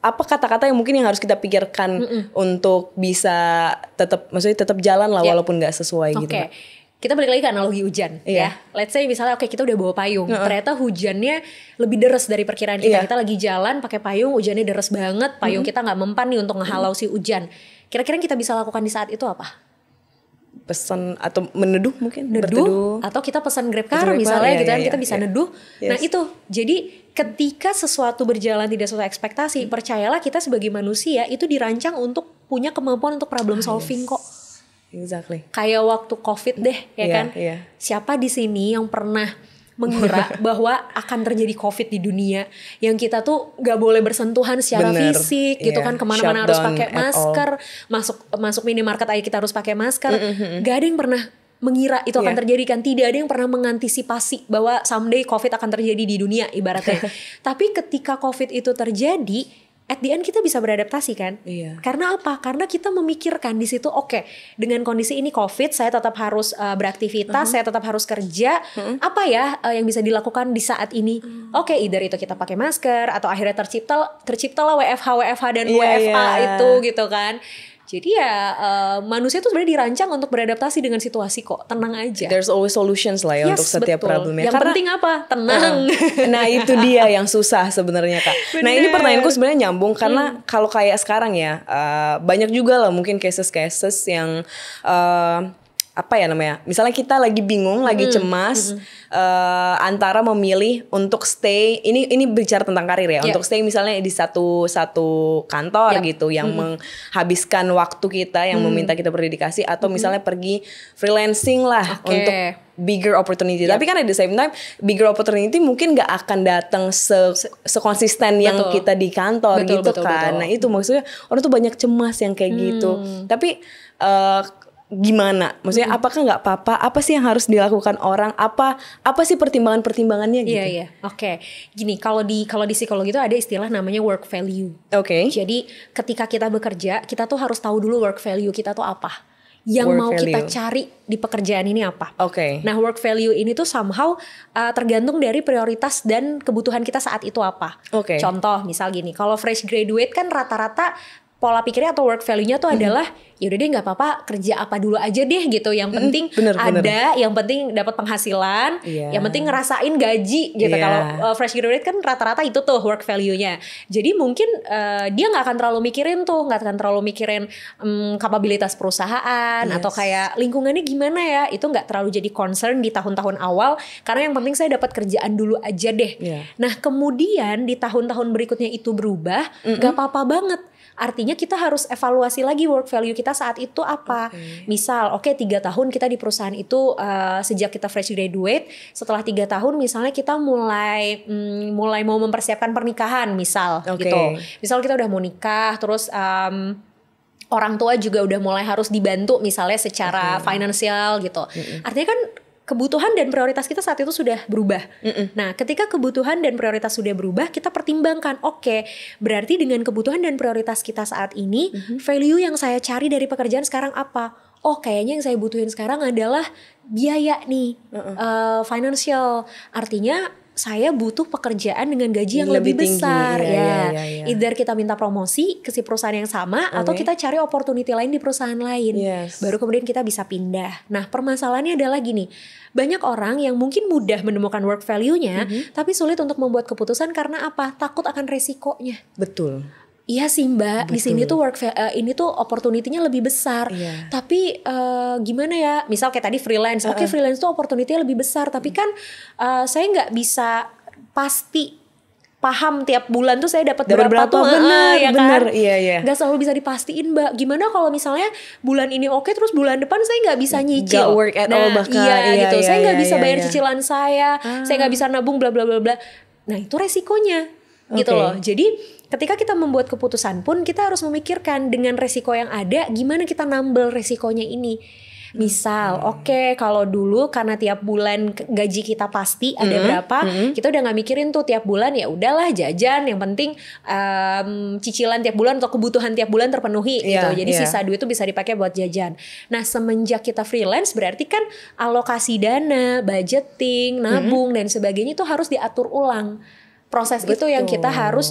apa kata-kata yang mungkin yang harus kita pikirkan untuk bisa tetap jalan lah walaupun nggak sesuai gitu. Kita balik lagi ke analogi hujan ya. Let's say misalnya kita udah bawa payung, ternyata hujannya lebih deres dari perkiraan kita. Kita lagi jalan pakai payung, hujannya deres banget, payung kita nggak mempan nih untuk ngehalau si hujan. Kira-kira yang kita bisa lakukan di saat itu apa? Pesan atau meneduh mungkin, berteduh, atau kita pesan Grabcar misalnya gitu kan, kita bisa neduh. Nah itu, jadi ketika sesuatu berjalan tidak sesuai ekspektasi, percayalah kita sebagai manusia itu dirancang untuk punya kemampuan untuk problem solving kok. Exactly. Kayak waktu COVID deh, ya kan? Siapa di sini yang pernah mengira bahwa akan terjadi COVID di dunia, yang kita tuh nggak boleh bersentuhan secara fisik gitu kan, kemana-mana harus pakai masker, masuk minimarket aja kita harus pakai masker. Gak ada yang pernah mengira itu akan terjadi kan, tidak ada yang pernah mengantisipasi bahwa someday COVID akan terjadi di dunia ibaratnya. Tapi ketika COVID itu terjadi, at the end kita bisa beradaptasi kan? Karena apa? Karena kita memikirkan di situ, oke, dengan kondisi ini COVID, saya tetap harus beraktivitas, saya tetap harus kerja. Apa ya yang bisa dilakukan di saat ini? Oke, either itu kita pakai masker atau akhirnya terciptalah WFH dan WFA itu gitu kan. Jadi ya manusia tuh sebenarnya dirancang untuk beradaptasi dengan situasi kok. Tenang aja. There's always solutions lah ya untuk setiap problemnya. Yang penting apa? Tenang. Nah itu dia yang susah sebenarnya Kak. Nah ini pertanyaanku sebenarnya nyambung karena kalau kayak sekarang ya banyak juga lah mungkin cases-cases yang apa ya namanya? Misalnya kita lagi bingung, lagi cemas antara memilih untuk stay. Ini bicara tentang karir ya. Untuk stay misalnya di satu kantor gitu, yang menghabiskan waktu kita, yang meminta kita berdedikasi, atau misalnya pergi freelancing lah untuk bigger opportunity. Tapi kan at the same time, bigger opportunity mungkin gak akan datang sekonsisten yang kita di kantor gitu kan. Nah itu maksudnya orang tuh banyak cemas yang kayak gitu. Tapi gimana? Maksudnya apakah nggak apa-apa? Apa sih yang harus dilakukan orang? Apa sih pertimbangannya gitu? Iya. Oke. Gini, kalau di psikologi itu ada istilah namanya work value. Oke. Jadi ketika kita bekerja, kita tuh harus tahu dulu work value kita tuh apa. Yang work mau value. Kita cari di pekerjaan ini apa? Oke. Nah, work value ini tuh somehow tergantung dari prioritas dan kebutuhan kita saat itu apa. Oke. Contoh, misal gini, kalau fresh graduate kan rata-rata pola pikirnya atau work value-nya tuh adalah ya udah deh nggak apa-apa kerja apa dulu aja deh gitu, yang penting yang penting dapat penghasilan, yang penting ngerasain gaji gitu. Kalau fresh graduate kan rata-rata itu tuh work value-nya. Jadi mungkin dia nggak akan terlalu mikirin kapabilitas perusahaan atau kayak lingkungannya gimana ya, itu nggak terlalu jadi concern di tahun-tahun awal, karena yang penting saya dapat kerjaan dulu aja deh. Nah kemudian di tahun-tahun berikutnya itu berubah, nggak apa-apa banget. Artinya kita harus evaluasi lagi work value kita saat itu apa. Misal, 3 tahun kita di perusahaan itu sejak kita fresh graduate. Setelah 3 tahun misalnya kita mulai mau mempersiapkan pernikahan misal gitu. Misal kita udah mau nikah, terus orang tua juga udah mulai harus dibantu misalnya secara finansial gitu. Artinya kan kebutuhan dan prioritas kita saat itu sudah berubah. Nah, ketika kebutuhan dan prioritas sudah berubah, kita pertimbangkan, berarti dengan kebutuhan dan prioritas kita saat ini, value yang saya cari dari pekerjaan sekarang apa? Kayaknya yang saya butuhin sekarang adalah biaya nih, financial. Artinya saya butuh pekerjaan dengan gaji yang lebih besar. Either kita minta promosi ke si perusahaan yang sama, atau kita cari opportunity lain di perusahaan lain. Baru kemudian kita bisa pindah. Nah, permasalahannya adalah gini, banyak orang yang mungkin mudah menemukan work value-nya, tapi sulit untuk membuat keputusan karena apa? Takut akan resikonya. Betul. Iya sih Mbak, di sini tuh ini tuh opportunity-nya lebih besar. Tapi gimana ya? Misal kayak tadi freelance. Freelance tuh opportunity-nya lebih besar, tapi kan saya nggak bisa pasti paham tiap bulan tuh saya dapat berapa tuh. Bener. Gak selalu bisa dipastiin Mbak. Gimana kalau misalnya bulan ini terus bulan depan saya nggak bisa nyicil. Gak work at all bahkan. Gitu. Saya nggak bisa bayar cicilan saya nggak bisa nabung bla bla bla bla. Nah itu resikonya gitu loh. Jadi ketika kita membuat keputusan pun kita harus memikirkan dengan resiko yang ada, gimana kita nambel resikonya ini. Misal, kalau dulu karena tiap bulan gaji kita pasti ada berapa, kita udah nggak mikirin tuh tiap bulan, ya udahlah jajan, yang penting cicilan tiap bulan atau kebutuhan tiap bulan terpenuhi gitu. Jadi sisa duit itu bisa dipakai buat jajan. Nah, semenjak kita freelance berarti kan alokasi dana, budgeting, nabung dan sebagainya itu harus diatur ulang. Proses itu yang kita harus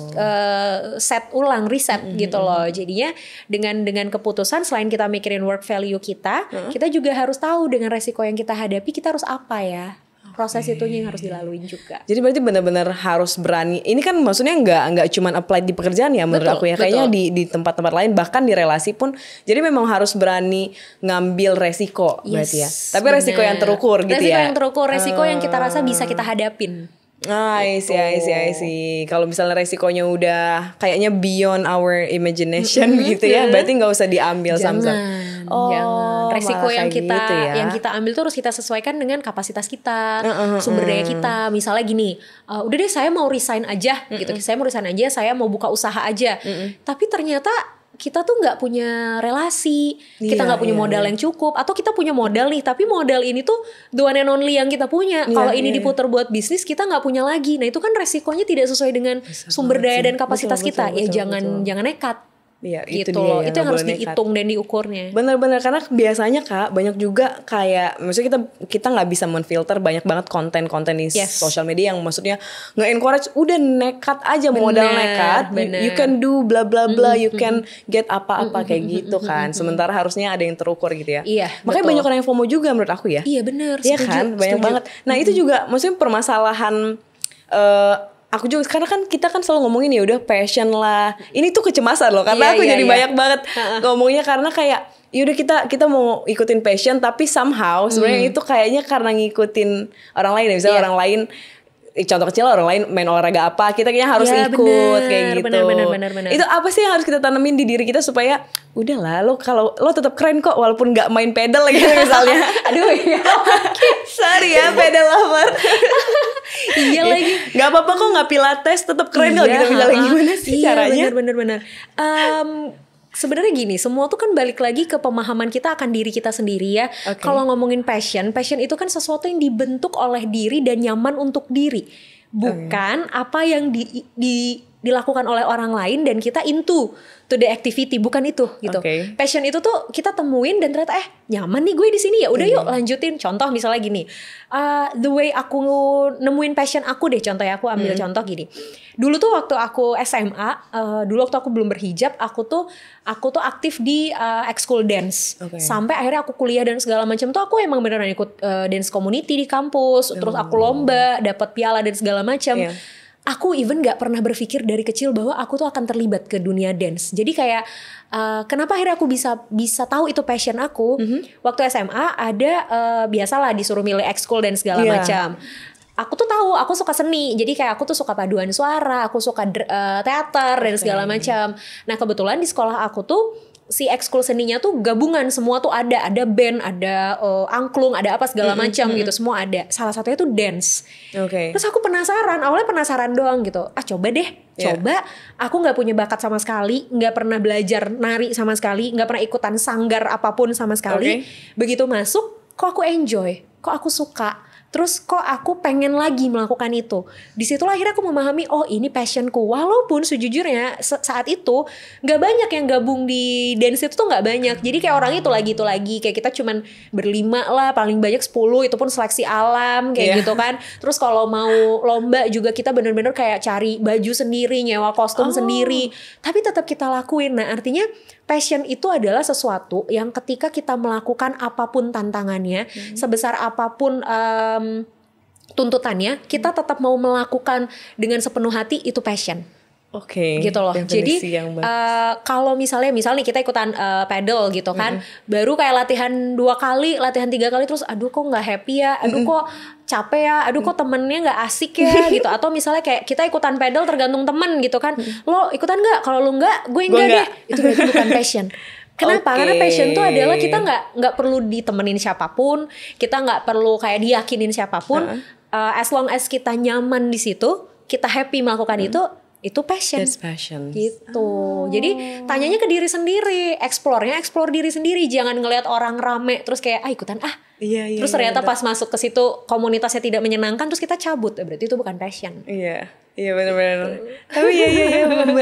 reset gitu loh. Jadinya dengan keputusan, selain kita mikirin work value kita, kita juga harus tahu dengan resiko yang kita hadapi kita harus apa ya. Proses itunya yang harus dilaluin juga. Jadi berarti benar-benar harus berani. Ini kan maksudnya nggak cuma apply di pekerjaan ya menurut aku ya. Kayaknya di tempat-tempat lain, bahkan di relasi pun. Jadi memang harus berani ngambil resiko berarti ya. Tapi resiko yang terukur gitu resiko ya. Resiko yang terukur, resiko yang kita rasa bisa kita hadapin. I see. Kalau misalnya resikonya udah kayaknya beyond our imagination gitu ya, berarti nggak usah diambil jangan. Resiko yang kita gitu ya. yang kita ambil tuh harus kita sesuaikan dengan kapasitas kita, sumber daya kita. Misalnya gini, udah deh saya mau resign aja gitu. Saya mau resign aja, saya mau buka usaha aja. Tapi ternyata kita tuh nggak punya relasi, kita nggak punya modal yang cukup, atau kita punya modal nih, tapi modal ini tuh the one and only yang kita punya. Kalau ini diputar buat bisnis, kita nggak punya lagi. Nah itu kan resikonya tidak sesuai dengan sumber daya dan kapasitas kita. Jangan nekat. Iya, itu gitu dia loh. yang Itu yang nggak harus boleh nekat. dihitung dan diukurnya. Bener-bener, karena biasanya Kak banyak juga kayak maksudnya kita nggak bisa menfilter banyak banget konten-konten di sosial media yang maksudnya nge-encourage udah nekat aja, modal nekat, you can do bla bla bla, you can get apa-apa kayak gitu kan. Sementara harusnya ada yang terukur gitu ya. Iya, makanya betul. banyak orang yang FOMO juga menurut aku ya. Iya bener, Iya setuju, kan, banyak banget. Nah itu juga maksudnya permasalahan. Aku juga karena kan kita kan selalu ngomongin ya udah passion lah. Ini tuh kecemasan loh karena aku jadi banyak banget ngomongnya karena kayak yaudah kita mau ikutin passion tapi somehow sebenarnya itu kayaknya karena ngikutin orang lain ya, misalnya orang lain. Contoh kecil orang lain main olahraga apa kita kayaknya harus ikut kayak gitu. Bener. Itu apa sih yang harus kita tanemin di diri kita supaya udahlah lo kalau lo tetap keren kok walaupun nggak main pedal gitu misalnya. Aduh ya. Sorry ya pedal lover. Iya lagi. Nggak apa-apa kok nggak pilates tetap keren kok gitu misalnya gimana sih caranya? Bener. Sebenarnya gini, semua tuh kan balik lagi ke pemahaman kita akan diri kita sendiri ya. Kalau ngomongin passion itu kan sesuatu yang dibentuk oleh diri dan nyaman untuk diri. Bukan apa yang dilakukan oleh orang lain dan kita into to the activity, bukan itu gitu. Passion itu tuh kita temuin dan ternyata nyaman nih gue di sini, ya udah yuk lanjutin. Contoh misalnya gini, the way aku nemuin passion aku deh, contoh ya, aku ambil contoh gini. Dulu tuh waktu aku SMA, dulu waktu aku belum berhijab, aku tuh aktif di ekskul dance. Sampai akhirnya aku kuliah dan segala macam tuh aku emang beneran ikut dance community di kampus, terus aku lomba, dapat piala dan segala macam. Aku even gak pernah berpikir dari kecil bahwa aku tuh akan terlibat ke dunia dance. Jadi kayak kenapa akhirnya aku bisa tahu itu passion aku. Waktu SMA ada biasalah disuruh milih ekskul dan segala macam. Aku tuh tahu aku suka seni. Jadi kayak aku tuh suka paduan suara, aku suka teater dan segala macam. Nah kebetulan di sekolah aku tuh si ekskul seninya tuh gabungan, semua tuh ada band, ada angklung, ada apa segala macam gitu, semua ada. Salah satunya tuh dance. Terus aku awalnya penasaran doang gitu. Coba deh, coba. Aku nggak punya bakat sama sekali, nggak pernah belajar nari sama sekali, nggak pernah ikutan sanggar apapun sama sekali. Begitu masuk, kok aku enjoy, kok aku suka. Terus kok aku pengen lagi melakukan itu. Disitulah akhirnya aku memahami, oh ini passionku. Walaupun sejujurnya saat itu gak banyak yang gabung di dance itu tuh gak banyak. Jadi kayak orang itu lagi. Kayak kita cuman berlima lah, paling banyak 10. Itu pun seleksi alam kayak gitu kan. Terus kalau mau lomba juga kita bener-bener kayak cari baju sendiri, nyewa kostum sendiri. Tapi tetap kita lakuin. Nah artinya passion itu adalah sesuatu yang ketika kita melakukan apapun tantangannya, sebesar apapun tuntutannya, kita tetap mau melakukan dengan sepenuh hati, itu passion. Gitu loh. Jadi kalau misalnya kita ikutan pedal gitu kan, baru kayak latihan 2 kali, latihan 3 kali terus aduh kok nggak happy ya, aduh kok capek ya, aduh kok temennya nggak asik ya gitu. Atau misalnya kayak kita ikutan pedal tergantung temen gitu kan, lo ikutan nggak, kalau lo nggak gue enggak deh, itu berarti bukan passion. Kenapa? Karena passion tuh adalah kita nggak perlu ditemenin siapapun, kita nggak perlu kayak diyakinin siapapun, as long as kita nyaman di situ, kita happy melakukan itu passion. That's passion. Gitu. Jadi tanyanya ke diri sendiri, explore diri sendiri, jangan ngelihat orang rame terus kayak ikutan terus ternyata pas masuk ke situ komunitasnya tidak menyenangkan terus kita cabut, berarti itu bukan passion. Iya benar-benar. Tapi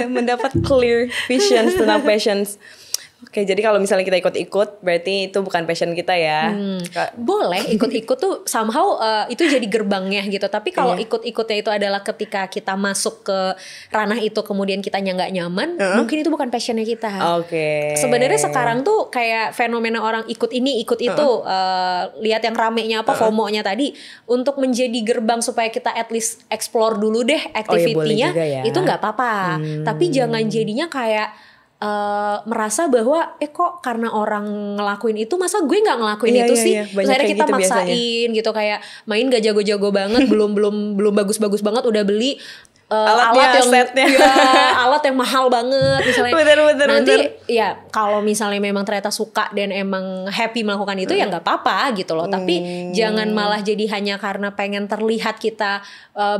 mendapat clear vision tentang passions. Jadi kalau misalnya kita ikut-ikut berarti itu bukan passion kita ya. Boleh ikut-ikut tuh somehow itu jadi gerbangnya gitu. Tapi kalau ikut-ikutnya itu adalah ketika kita masuk ke ranah itu kemudian kitanya nggak nyaman, mungkin itu bukan passionnya kita. Sebenarnya sekarang tuh kayak fenomena orang ikut ini ikut itu, lihat yang ramenya apa, FOMO-nya tadi, untuk menjadi gerbang supaya kita at least explore dulu deh activity-nya, itu nggak apa-apa. Tapi jangan jadinya kayak merasa bahwa kok karena orang ngelakuin itu masa gue nggak ngelakuin itu sih. Terus akhirnya kita gitu maksain biasanya. Gitu kayak main gak jago-jago banget, belum bagus-bagus banget udah beli alat yang mahal banget misalnya. Nanti ya kalau misalnya memang ternyata suka dan emang happy melakukan itu ya nggak apa-apa gitu loh. Tapi jangan malah jadi hanya karena pengen terlihat kita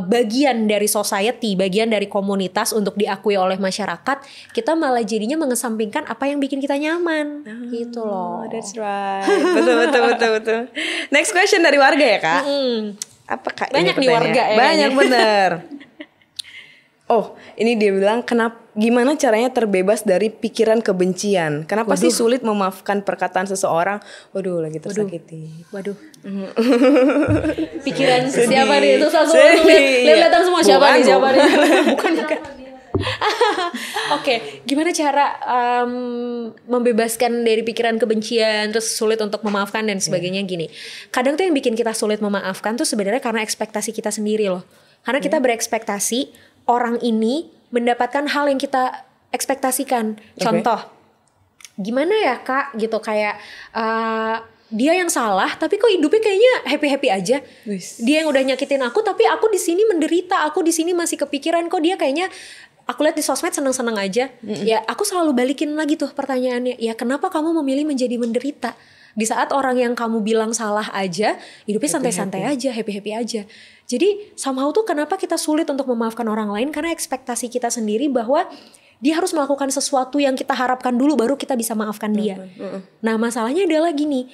bagian dari society, bagian dari komunitas untuk diakui oleh masyarakat, kita malah jadinya mengesampingkan apa yang bikin kita nyaman. Gitu loh. That's right. Betul. Next question dari warga ya Kak. Apa Kak? Banyak nih warga ya. Banyak bener. Oh, ini dia bilang gimana caranya terbebas dari pikiran kebencian? Kenapa sih sulit memaafkan perkataan seseorang? Waduh, lagi tersakiti. Waduh. Pikiran siapa nih? Terus langsung lihat semua siapa nih? Bukan. Oke, gimana cara membebaskan dari pikiran kebencian, terus sulit untuk memaafkan dan sebagainya gini. Kadang tuh yang bikin kita sulit memaafkan tuh sebenarnya karena ekspektasi kita sendiri loh. Karena kita berekspektasi orang ini mendapatkan hal yang kita ekspektasikan. Contoh, gimana ya Kak gitu kayak dia yang salah tapi kok hidupnya kayaknya happy-happy aja. Dia yang udah nyakitin aku tapi aku di sini menderita, aku di sini masih kepikiran kok dia kayaknya aku lihat di sosmed seneng-seneng aja. Ya aku selalu balikin lagi tuh pertanyaannya. Ya kenapa kamu memilih menjadi menderita? Di saat orang yang kamu bilang salah aja, hidupnya santai-santai aja, happy-happy aja. Jadi somehow tuh kenapa kita sulit untuk memaafkan orang lain? Karena ekspektasi kita sendiri bahwa dia harus melakukan sesuatu yang kita harapkan dulu baru kita bisa maafkan dia. Nah masalahnya adalah gini,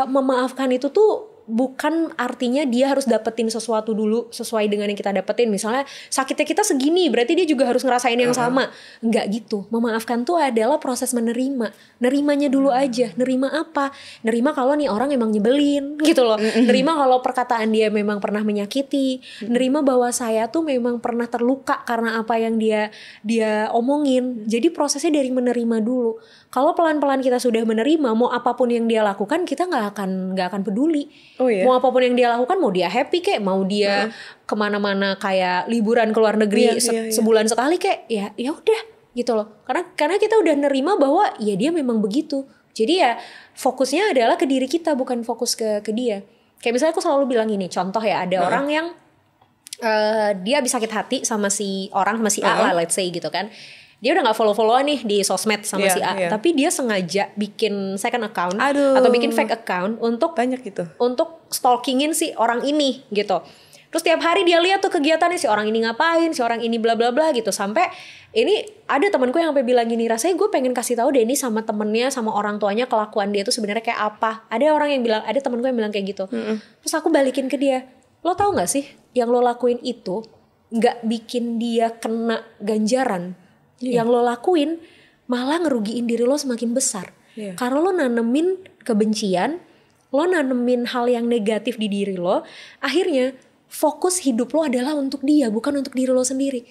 memaafkan itu tuh bukan artinya dia harus dapetin sesuatu dulu sesuai dengan yang kita dapetin. Misalnya sakitnya kita segini berarti dia juga harus ngerasain yang sama. Enggak gitu. Memaafkan tuh adalah proses menerima. Nerimanya dulu aja. Nerima apa? Nerima kalau nih orang emang nyebelin gitu loh. Nerima kalau perkataan dia memang pernah menyakiti. Nerima bahwa saya tuh memang pernah terluka karena apa yang dia omongin. Jadi prosesnya dari menerima dulu. Kalau pelan-pelan kita sudah menerima, mau apapun yang dia lakukan kita nggak akan peduli. Mau apapun yang dia lakukan, mau dia happy kek, mau dia kemana-mana kayak liburan ke luar negeri sebulan sekali kek, ya udah gitu loh. Karena kita udah nerima bahwa ya dia memang begitu. Jadi ya fokusnya adalah ke diri kita, bukan fokus ke dia. Kayak misalnya aku selalu bilang ini, contoh ya ada orang yang dia habis sakit hati sama si A lah, let's say gitu kan. Dia udah gak follow-followan nih di sosmed sama si A. Tapi dia sengaja bikin second account atau bikin fake account untuk banyak gitu. Untuk stalkingin si orang ini gitu. Terus tiap hari dia lihat tuh kegiatannya si orang ini ngapain, si orang ini bla bla bla gitu. Sampai ini ada temanku yang sampai bilang gini, rasanya gue pengen kasih tahu deh ini sama temennya, sama orang tuanya kelakuan dia tuh sebenarnya kayak apa. Ada temanku yang bilang kayak gitu. Terus aku balikin ke dia, lo tau gak sih yang lo lakuin itu gak bikin dia kena ganjaran. Yang lo lakuin malah ngerugiin diri lo semakin besar. Karena lo nanemin kebencian, lo nanemin hal yang negatif di diri lo, akhirnya fokus hidup lo adalah untuk dia, bukan untuk diri lo sendiri.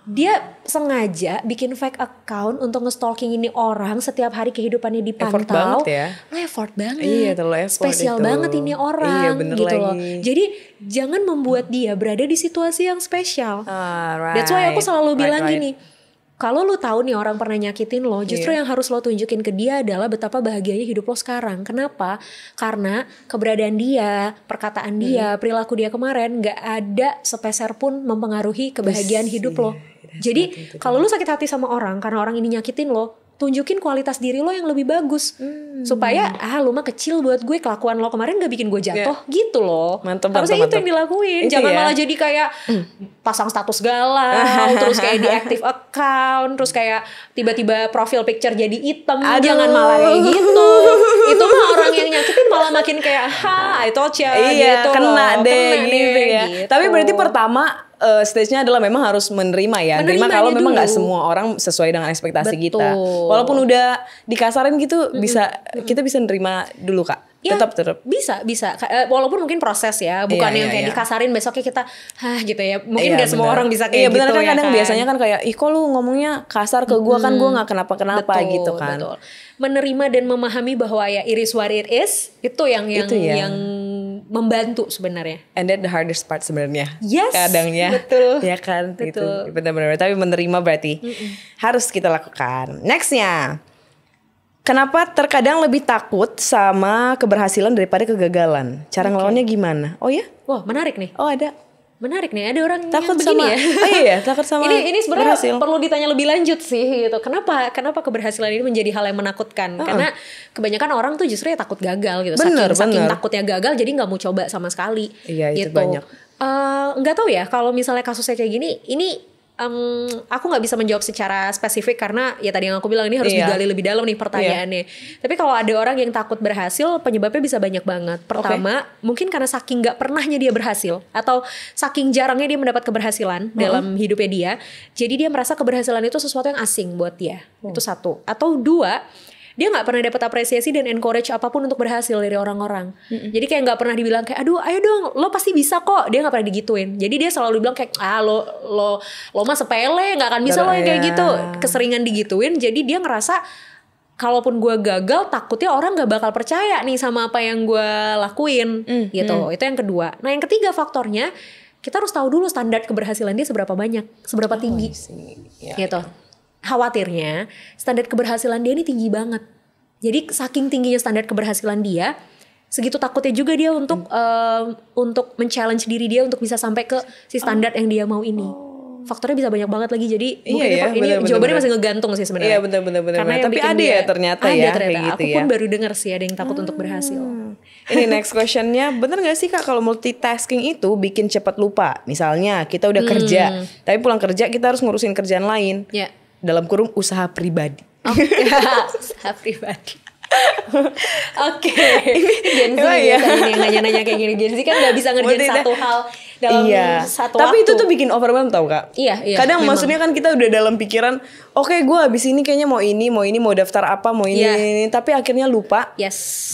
Dia sengaja bikin fake account untuk nge-stalking ini orang, setiap hari kehidupannya dipantau. Effort banget ya. Lo effort banget. Iya, terlalu effort. Spesial itu banget ini orang gitu lagi. loh. Jadi jangan membuat dia berada di situasi yang spesial. That's why aku selalu bilang gini, kalau lu tahu nih orang pernah nyakitin lo, justru yang harus lo tunjukin ke dia adalah betapa bahagianya hidup lo sekarang. Kenapa? Karena keberadaan dia, perkataan dia, perilaku dia kemarin gak ada sepeser pun mempengaruhi kebahagiaan hidup lo. Jadi kalau lu sakit hati sama orang karena orang ini nyakitin lo, tunjukin kualitas diri lo yang lebih bagus. Supaya lu mah kecil buat gue, kelakuan lo kemarin gak bikin gue jatuh gitu loh. Harusnya itu yang dilakuin. Jangan malah jadi kayak pasang status galau, terus kayak deactive account, terus kayak tiba-tiba profile picture jadi hitam. Jangan malah kayak gitu. Itu mah orang yang nyakitin malah makin kayak I told ya gitu kena loh. deh gitu ya. Gitu. Tapi berarti pertama stage-nya adalah memang harus menerima ya. Menerima kalau memang gak semua orang sesuai dengan ekspektasi kita. Walaupun udah dikasarin gitu, kita bisa nerima dulu Kak. Ya, tetap bisa. Walaupun mungkin proses ya, bukan yang kayak dikasarin besoknya kita gitu ya. Mungkin gak semua orang bisa kayak gitu. Bener kan, ya kadang kan? Biasanya kan kayak kok lu ngomongnya kasar ke gua kan gua gak kenapa-kenapa gitu kan. Betul. Menerima dan memahami bahwa ya it is what it is, itu yang membantu sebenarnya. And that the hardest part sebenarnya. Yes. Kadangnya. Betul. Ya kan gitu. Benar-benar. Tapi menerima berarti harus kita lakukan. Nextnya. Kenapa terkadang lebih takut sama keberhasilan daripada kegagalan? Cara ngelawannya gimana? Oh ya? Wah, menarik nih. Oh ada. Menarik nih, ada orang takut yang begini sama, ya. Oh iya, takut sama ini sebenarnya perlu ditanya lebih lanjut sih gitu. Kenapa keberhasilan ini menjadi hal yang menakutkan? Karena kebanyakan orang tuh justru ya takut gagal gitu. Saking takutnya gagal jadi nggak mau coba sama sekali. Iya, itu gitu. banyak. Nggak tahu ya kalau misalnya kasusnya kayak gini, ini aku nggak bisa menjawab secara spesifik karena ya tadi yang aku bilang ini harus digali lebih dalam nih pertanyaannya. Tapi kalau ada orang yang takut berhasil, penyebabnya bisa banyak banget. Pertama, mungkin karena saking nggak pernahnya dia berhasil atau saking jarangnya dia mendapat keberhasilan dalam hidupnya dia, jadi dia merasa keberhasilan itu sesuatu yang asing buat dia. Itu satu. Atau dua, dia nggak pernah dapat apresiasi dan encourage apapun untuk berhasil dari orang-orang. Jadi kayak nggak pernah dibilang kayak, aduh ayo dong lo pasti bisa kok. Dia nggak pernah digituin. Jadi dia selalu bilang kayak, lo mah sepele, nggak akan bisa lo yang kayak gitu. Keseringan digituin, jadi dia ngerasa kalaupun gue gagal, takutnya orang nggak bakal percaya nih sama apa yang gue lakuin gitu. Itu yang kedua. Nah yang ketiga faktornya, kita harus tahu dulu standar keberhasilan dia seberapa banyak, seberapa tinggi gitu. Khawatirnya standar keberhasilan dia ini tinggi banget. Jadi saking tingginya standar keberhasilan dia, segitu takutnya juga dia untuk men-challenge diri dia untuk bisa sampai ke si standar yang dia mau ini. Faktornya bisa banyak banget lagi. Jadi mungkin ini jawabannya masih ngegantung sih sebenarnya. Iya benar. Tapi ada ya ternyata ada ya ternyata. kayak gitu aku ya. pun baru dengar sih ada yang takut untuk berhasil. Ini next questionnya, bener gak sih Kak kalau multitasking itu bikin cepat lupa? Misalnya kita udah kerja, tapi pulang kerja kita harus ngurusin kerjaan lain. Dalam kurung usaha pribadi. Usaha pribadi. Oke. Gen Z biasanya yang nanya-nanya kayak gini. Gen Z kan gak bisa ngerjain satu hal dalam satu waktu. Tapi itu tuh bikin overwhelm tau Kak. Iya. Kadang memang. maksudnya kan kita udah dalam pikiran, oke, gue abis ini kayaknya mau daftar apa, mau ini. Tapi akhirnya lupa.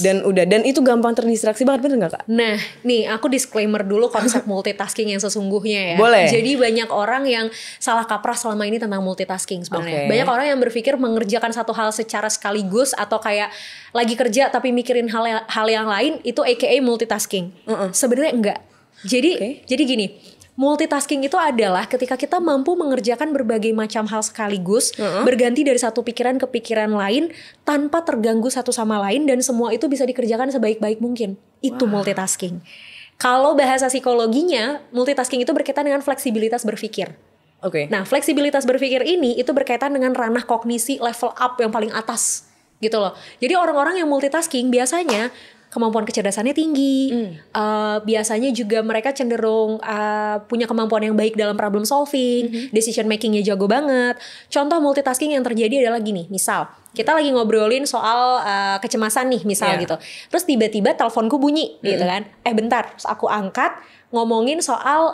Dan itu gampang terdistraksi banget, bener gak Kak? Nah, nih aku disclaimer dulu konsep multitasking yang sesungguhnya ya. Boleh. Jadi banyak orang yang salah kaprah selama ini tentang multitasking sebenarnya. Banyak orang yang berpikir mengerjakan satu hal secara sekaligus atau kayak lagi kerja tapi mikirin hal yang lain itu aka multitasking. Sebenarnya enggak. Jadi gini, multitasking itu adalah ketika kita mampu mengerjakan berbagai macam hal sekaligus, berganti dari satu pikiran ke pikiran lain tanpa terganggu satu sama lain dan semua itu bisa dikerjakan sebaik-baik mungkin. Itu multitasking. Kalau bahasa psikologinya, multitasking itu berkaitan dengan fleksibilitas berpikir. Nah, fleksibilitas berpikir ini itu berkaitan dengan ranah kognisi level up yang paling atas gitu loh. Jadi orang-orang yang multitasking biasanya kemampuan kecerdasannya tinggi, biasanya juga mereka cenderung punya kemampuan yang baik dalam problem solving, decision makingnya jago banget. Contoh multitasking yang terjadi adalah gini, misal kita lagi ngobrolin soal kecemasan nih, misal gitu. Terus tiba-tiba teleponku bunyi, gitu kan? Bentar, terus aku angkat. Ngomongin soal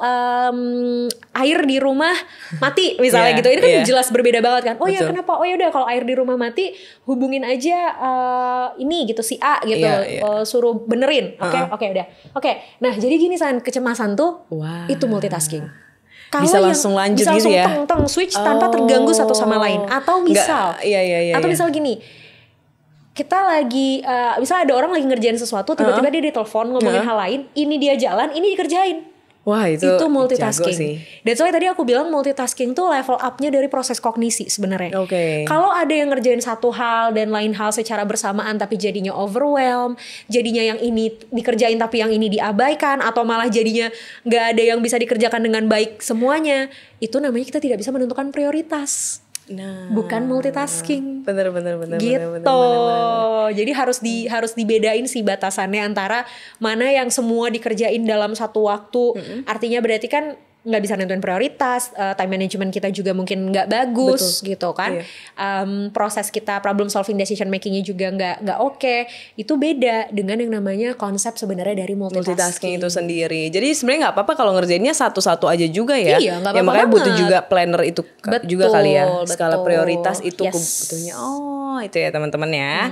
air di rumah mati misalnya gitu. Ini kan jelas berbeda banget kan. Oh ya kenapa? Oh ya udah kalau air di rumah mati hubungin aja ini gitu si A gitu. Suruh benerin. Oke udah. Nah jadi gini San, kecemasan tuh itu multitasking. Bisa langsung lanjut gitu ya. Bisa langsung switch tanpa terganggu satu sama lain. Atau misal atau misal gini, kita lagi misalnya ada orang lagi ngerjain sesuatu, tiba-tiba dia ditelepon ngomongin hal lain, ini dia jalan, ini dikerjain. Wah itu multitasking. That's why tadi aku bilang multitasking tuh level up-nya dari proses kognisi sebenarnya. Kalau ada yang ngerjain satu hal dan lain hal secara bersamaan tapi jadinya overwhelm, jadinya yang ini dikerjain tapi yang ini diabaikan, atau malah jadinya nggak ada yang bisa dikerjakan dengan baik semuanya, itu namanya kita tidak bisa menentukan prioritas. Bukan multitasking. Bener. Gitu. Jadi harus dibedain sih batasannya antara mana yang semua dikerjain dalam satu waktu. Artinya berarti kan nggak bisa nentuin prioritas, time management kita juga mungkin nggak bagus. Gitu kan. Proses kita problem solving, decision makingnya juga nggak oke. Itu beda dengan yang namanya konsep sebenarnya dari multitasking itu sendiri. Jadi sebenarnya nggak apa-apa kalau ngerjainnya satu-satu aja juga ya. Iya, nggak apa-apa makanya banget. butuh juga planner itu juga kali ya. Skala prioritas itu butuhnya. Itu ya teman-teman ya.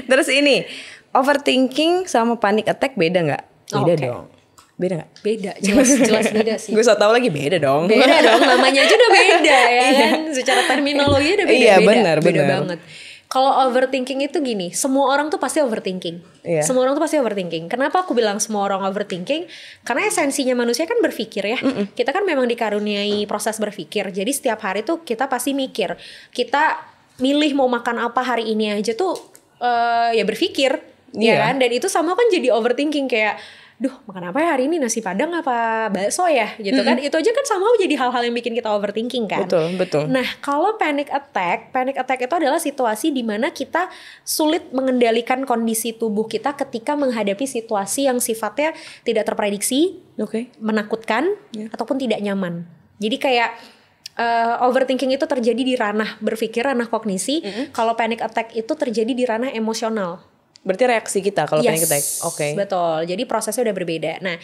Terus ini, overthinking sama panic attack beda nggak? Beda dong. Beda gak? Beda, jelas beda sih. Gue so tau lagi beda dong. Beda dong, namanya aja udah beda ya kan. Secara terminologi udah beda. Beda banget. Kalau overthinking itu gini, semua orang tuh pasti overthinking. Semua orang tuh pasti overthinking. Kenapa aku bilang semua orang overthinking? Karena esensinya manusia kan berpikir ya. Kita kan memang dikaruniai proses berpikir. Jadi setiap hari tuh kita pasti mikir. Kita milih mau makan apa hari ini aja tuh ya berpikir. Ya kan? Dan itu sama kan jadi overthinking kayak, duh makan apa ya hari ini, nasi padang apa bakso ya gitu kan. Itu aja kan sama jadi hal-hal yang bikin kita overthinking kan. Betul. Nah kalau panic attack itu adalah situasi di mana kita sulit mengendalikan kondisi tubuh kita ketika menghadapi situasi yang sifatnya tidak terprediksi, menakutkan ataupun tidak nyaman Jadi kayak overthinking itu terjadi di ranah berpikir, ranah kognisi. Kalau panic attack itu terjadi di ranah emosional. Berarti reaksi kita kalau panic attack. Oke. Betul. Jadi prosesnya udah berbeda. Nah,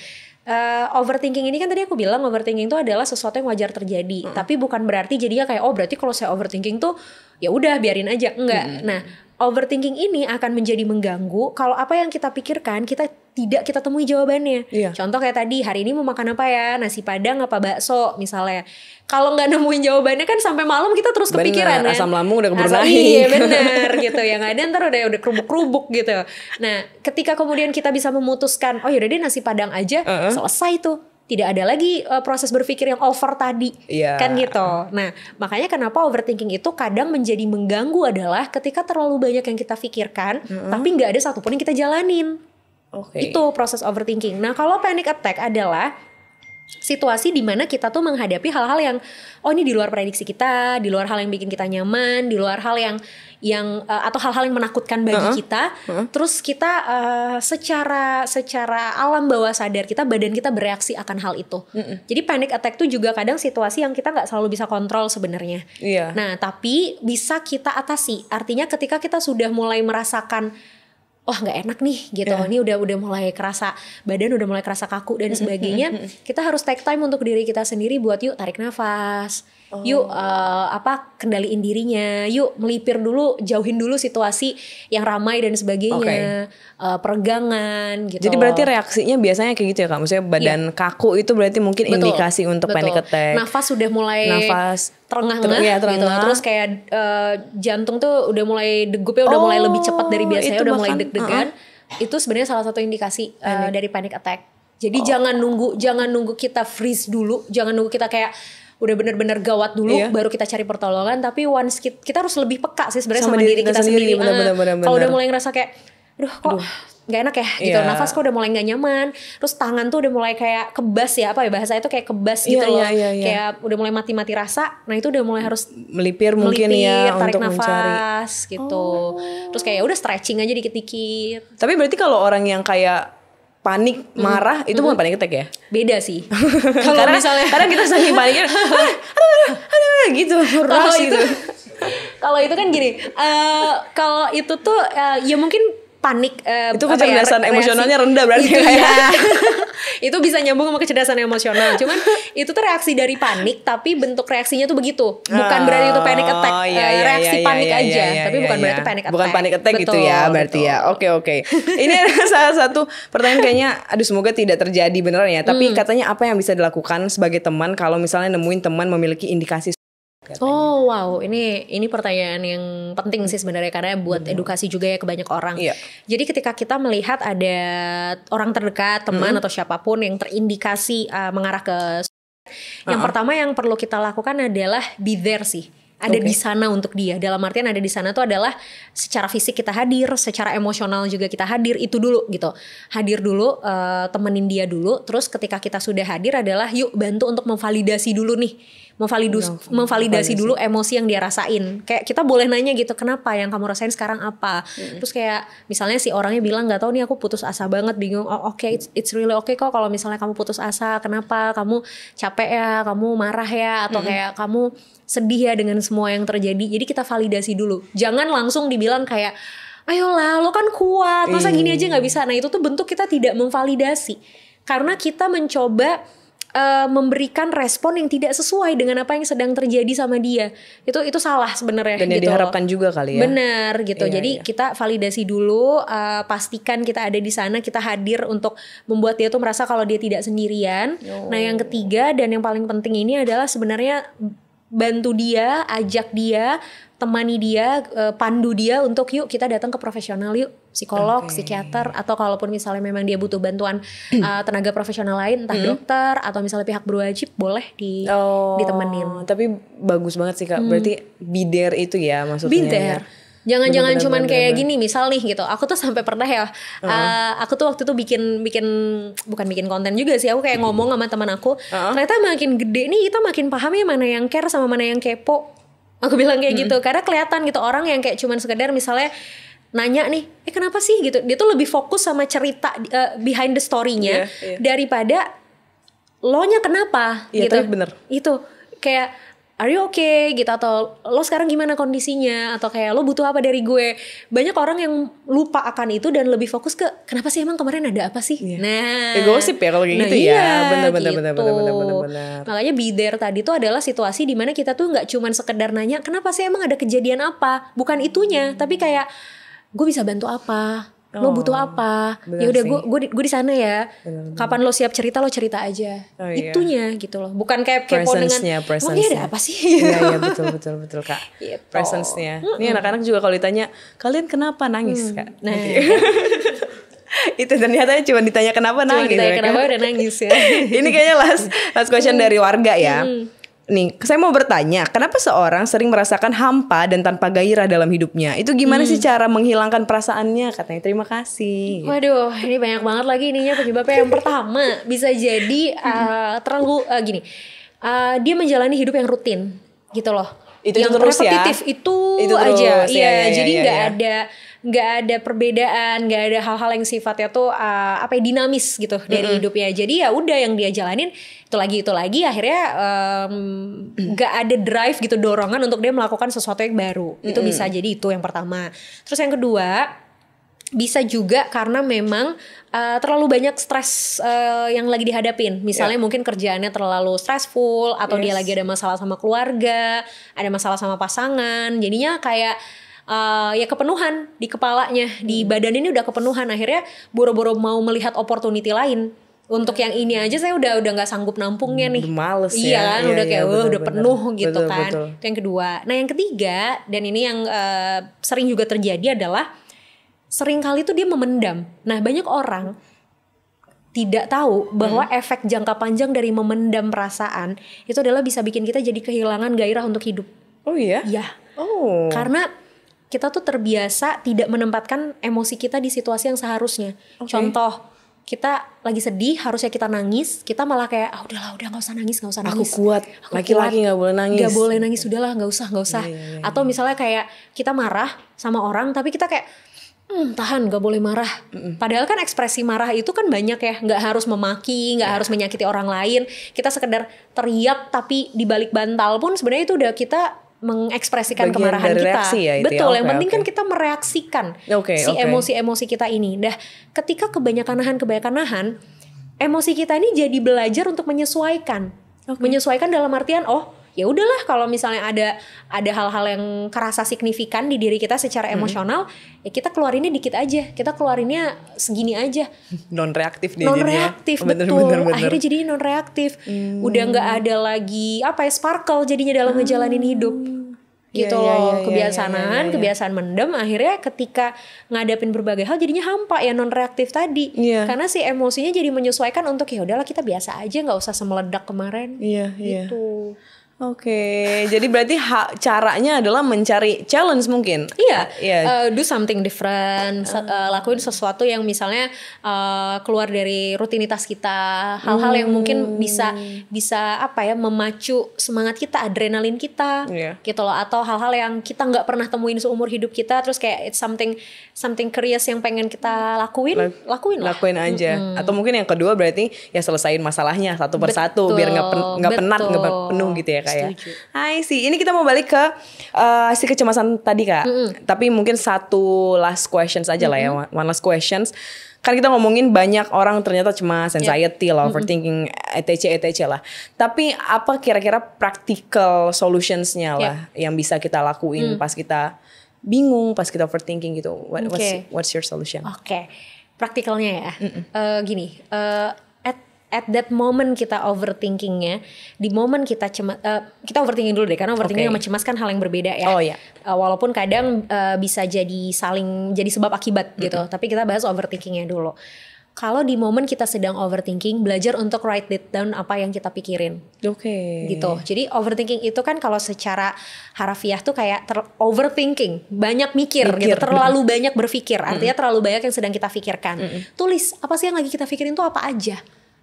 overthinking ini kan tadi aku bilang overthinking itu adalah sesuatu yang wajar terjadi. Tapi bukan berarti jadinya kayak berarti kalau saya overthinking tuh ya udah biarin aja. Enggak. Nah, overthinking ini akan menjadi mengganggu kalau apa yang kita pikirkan tidak kita temui jawabannya. Contoh kayak tadi, hari ini mau makan apa ya? Nasi padang apa bakso misalnya. Kalau nggak nemuin jawabannya kan sampai malam kita terus kepikiran kan. Asam lambung udah keburu naik. Iya benar gitu. Yang ada ntar udah kerubuk-kerubuk gitu. Nah, ketika kemudian kita bisa memutuskan, oh yaudah deh nasi padang aja, selesai tuh. Tidak ada lagi proses berpikir yang over tadi, kan gitu. Nah, makanya kenapa overthinking itu kadang menjadi mengganggu adalah ketika terlalu banyak yang kita pikirkan, tapi nggak ada satupun yang kita jalanin. Itu proses overthinking. Nah, kalau panic attack adalah situasi di mana kita tuh menghadapi hal-hal yang ini di luar prediksi kita, di luar hal yang bikin kita nyaman, di luar hal yang atau hal-hal yang menakutkan bagi kita. Terus kita secara alam bawah sadar kita, badan kita bereaksi akan hal itu. Jadi panic attack tuh juga kadang situasi yang kita nggak selalu bisa kontrol sebenarnya. Nah, tapi bisa kita atasi. Artinya ketika kita sudah mulai merasakan nggak enak nih gitu, ini udah mulai kerasa badan, udah mulai kerasa kaku dan sebagainya, kita harus take time untuk diri kita sendiri buat yuk tarik nafas, yuk kendaliin dirinya, yuk melipir dulu, jauhin dulu situasi yang ramai dan sebagainya, peregangan gitu. Jadi berarti reaksinya biasanya kayak gitu ya Kak, maksudnya badan kaku itu berarti mungkin indikasi untuk panic attack. Nafas sudah mulai terengah-engah gitu. Terus kayak jantung tuh udah mulai degupnya udah mulai lebih cepat dari biasanya, udah mulai deg-degan. Itu sebenarnya salah satu indikasi dari panic attack. Jadi jangan nunggu kita freeze dulu, jangan nunggu kita kayak udah benar-benar gawat dulu baru kita cari pertolongan, tapi once kita harus lebih peka sih sebenarnya sama diri kita sendiri. Kalau udah mulai ngerasa kayak kok nggak enak ya gitu, nafas kok udah mulai nggak nyaman, terus tangan tuh udah mulai kayak kebas ya, bahasa itu kayak kebas gitu loh, kayak udah mulai mati-mati rasa. Nah itu udah mulai harus melipir mungkin ya tarik untuk nafas gitu. Terus kayak udah stretching aja dikit-dikit. Tapi berarti kalau orang yang kayak panik, marah, itu bukan panic attack ya? Beda sih. Kalau misalnya karena kita saking paniknya gitu, kalau itu kan gini, kalau itu tuh ya mungkin panik, itu kecerdasan emosionalnya rendah berarti itu itu bisa nyambung sama kecerdasan emosional. Cuman itu tuh reaksi dari panik, tapi bentuk reaksinya tuh begitu. Bukan berarti itu panic attack. Reaksi panik aja, tapi bukan berarti panic attack. Bukan panic attack gitu ya berarti ya. Oke. Ini salah satu pertanyaan kayaknya semoga tidak terjadi beneran ya. Tapi katanya apa yang bisa dilakukan sebagai teman kalau misalnya nemuin teman memiliki indikasi katanya. Oh wow, ini pertanyaan yang penting sih sebenarnya, karena buat edukasi juga ya ke banyak orang. Jadi ketika kita melihat ada orang terdekat, teman atau siapapun yang terindikasi mengarah ke yang pertama yang perlu kita lakukan adalah be there sih. Ada di sana untuk dia. Dalam artian ada di sana tuh adalah secara fisik kita hadir, secara emosional juga kita hadir, itu dulu gitu. Hadir dulu, temenin dia dulu. Terus ketika kita sudah hadir adalah yuk bantu untuk memvalidasi dulu nih. Memvalidasi dulu emosi yang dia rasain. Kayak kita boleh nanya gitu, kenapa yang kamu rasain sekarang apa? Terus kayak misalnya si orangnya bilang nggak tahu nih, aku putus asa banget, bingung. It's really okay kok kalau misalnya kamu putus asa. Kenapa? Kamu capek ya, kamu marah ya, atau kayak kamu sedih ya dengan semua yang terjadi. Jadi kita validasi dulu. Jangan langsung dibilang kayak, ayolah lo kan kuat, masa gini aja gak bisa. Nah itu tuh bentuk kita tidak memvalidasi. Karena kita mencoba memberikan respon yang tidak sesuai dengan apa yang sedang terjadi sama dia. Itu salah sebenarnya. Dan yang gitu diharapkan juga kali ya. Benar gitu. Jadi kita validasi dulu, pastikan kita ada di sana, kita hadir untuk membuat dia tuh merasa kalau dia tidak sendirian. Nah yang ketiga dan yang paling penting ini adalah sebenarnya bantu dia, ajak dia, temani dia, pandu dia untuk yuk kita datang ke profesional yuk, psikolog, psikiater, atau kalaupun misalnya memang dia butuh bantuan tenaga profesional lain, entah dokter atau misalnya pihak berwajib, boleh ditemenin. Tapi bagus banget sih Kak, berarti be there itu ya maksudnya. Be there. Jangan cuman kayak gini, misal nih gitu. Aku tuh sampai pernah ya, aku tuh waktu itu bukan bikin konten juga sih. Aku kayak ngomong sama teman aku, ternyata makin gede nih kita makin paham ya mana yang care sama mana yang kepo. Aku bilang kayak gitu, karena kelihatan gitu orang yang kayak cuman sekedar misalnya nanya nih, kenapa sih gitu. Dia tuh lebih fokus sama cerita behind the story-nya daripada lo-nya kenapa Iya, gitu. tapi bener. Itu kayak are you okay gitu, atau lo sekarang gimana kondisinya, atau kayak lo butuh apa dari gue. Banyak orang yang lupa akan itu dan lebih fokus ke kenapa sih emang kemarin ada apa sih. Iya. Nah, Gosip ya kalau kayak gitu iya, ya. Bener. Makanya be there tadi tuh adalah situasi dimana kita tuh nggak cuman sekedar nanya kenapa sih emang ada kejadian apa, bukan itunya, tapi kayak gue bisa bantu apa, lo butuh apa, ya udah gue di sana ya. Bener. Kapan lo siap cerita, lo cerita aja. Iya. Itunya gitu loh, bukan kayak kepo dengan emang dia ada apa sih. Iya betul Kak. Gitu. Presence-nya. Ini anak-anak juga kalau ditanya kalian kenapa nangis Kak? Nah, Itu ternyata cuma ditanya kenapa cuma nangis. ditanya mereka. kenapa udah nangis ya. Ini kayaknya last question dari warga ya. Nih, saya mau bertanya, kenapa seorang sering merasakan hampa dan tanpa gairah dalam hidupnya? Itu gimana sih cara menghilangkan perasaannya? Katanya terima kasih. Waduh, ini banyak banget lagi ininya penyebabnya. Yang pertama bisa jadi terlalu gini, dia menjalani hidup yang rutin gitu loh. Itu yang terus ya? repetitif itu Itu aja. terus, Iya, iya, jadi iya. nggak ada perbedaan, nggak ada hal-hal yang sifatnya tuh dinamis gitu dari hidupnya. Jadi ya udah yang dia jalanin itu lagi akhirnya nggak ada drive gitu, dorongan untuk dia melakukan sesuatu yang baru. Itu bisa jadi itu yang pertama. Terus yang kedua, bisa juga karena memang terlalu banyak stres yang lagi dihadapin. Misalnya mungkin kerjaannya terlalu stressful, atau dia lagi ada masalah sama keluarga, ada masalah sama pasangan. Jadinya kayak ya kepenuhan di kepalanya, di badan ini udah kepenuhan. Akhirnya boro-boro mau melihat opportunity lain. Untuk yang ini aja saya udah nggak sanggup nampungnya nih. Males iya ya. kan, Iya, udah kayak bener, udah penuh gitu betul, kan. betul. Itu yang kedua. Nah yang ketiga, dan ini yang sering juga terjadi adalah sering kali tuh dia memendam. Nah banyak orang tidak tahu bahwa efek jangka panjang dari memendam perasaan itu adalah bisa bikin kita jadi kehilangan gairah untuk hidup. Oh iya? Iya. Oh. Karena kita tuh terbiasa tidak menempatkan emosi kita di situasi yang seharusnya. Contoh, kita lagi sedih, harusnya kita nangis, kita malah kayak udahlah, udah nggak usah nangis. Aku kuat. Laki-laki nggak boleh nangis. Nggak boleh nangis, udahlah, nggak usah. Iya. Atau misalnya kayak kita marah sama orang, tapi kita kayak tahan, gak boleh marah. Padahal kan ekspresi marah itu kan banyak ya, nggak harus memaki, nggak harus menyakiti orang lain. Kita sekedar teriak, tapi di balik bantal pun sebenarnya itu udah kita mengekspresikan Bagian kemarahan dari kita. reaksi ya itu ya? Betul, yang Oke, penting oke. kan kita mereaksikan si Oke. emosi-emosi kita ini. Nah, ketika kebanyakan nahan, emosi kita ini jadi belajar untuk menyesuaikan. Menyesuaikan dalam artian ya udahlah, kalau misalnya ada hal-hal yang kerasa signifikan di diri kita secara emosional, ya kita keluarinnya dikit aja, kita keluarinnya segini aja. Non reaktif dia. Non reaktif, betul. Bener. Akhirnya jadi non reaktif. Udah nggak ada lagi sparkle jadinya dalam ngejalanin hidup. Gitu loh, kebiasaan mendem, akhirnya ketika ngadapin berbagai hal jadinya hampa ya, non reaktif tadi. Karena si emosinya jadi menyesuaikan untuk ya udahlah kita biasa aja, nggak usah semeledak kemarin. Iya. Gitu. Oke, jadi berarti caranya adalah mencari challenge mungkin. Iya. Do something different, lakuin sesuatu yang misalnya keluar dari rutinitas kita, hal-hal yang mungkin bisa memacu semangat kita, adrenalin kita, gitu loh. Atau hal-hal yang kita nggak pernah temuin seumur hidup kita, terus kayak it's something curious yang pengen kita lakuin lah. Lakuin aja. Atau mungkin yang kedua berarti ya selesain masalahnya satu persatu biar nggak penat, nggak penuh gitu ya. Hai sih, ini kita mau balik ke si kecemasan tadi Kak. Tapi mungkin satu last questions aja lah ya, one last questions. Kan kita ngomongin banyak orang ternyata cemas, anxiety lah, overthinking, etc lah. Tapi apa kira-kira practical solutionsnya lah yang bisa kita lakuin pas kita bingung, pas kita overthinking gitu? What's your solution? Oke. Praktikalnya ya, gini. At that moment kita overthinkingnya, di momen kita kita overthinking dulu deh, karena overthinking sama cemas kan hal yang berbeda ya. Walaupun kadang bisa jadi sebab akibat gitu, tapi kita bahas overthinkingnya dulu. Kalau di momen kita sedang overthinking, belajar untuk write it down apa yang kita pikirin. Gitu. Jadi overthinking itu kan kalau secara harafiah tuh kayak overthinking, banyak mikir gitu, terlalu banyak berpikir. Artinya terlalu banyak yang sedang kita pikirkan. Tulis apa sih yang lagi kita pikirin tuh apa aja.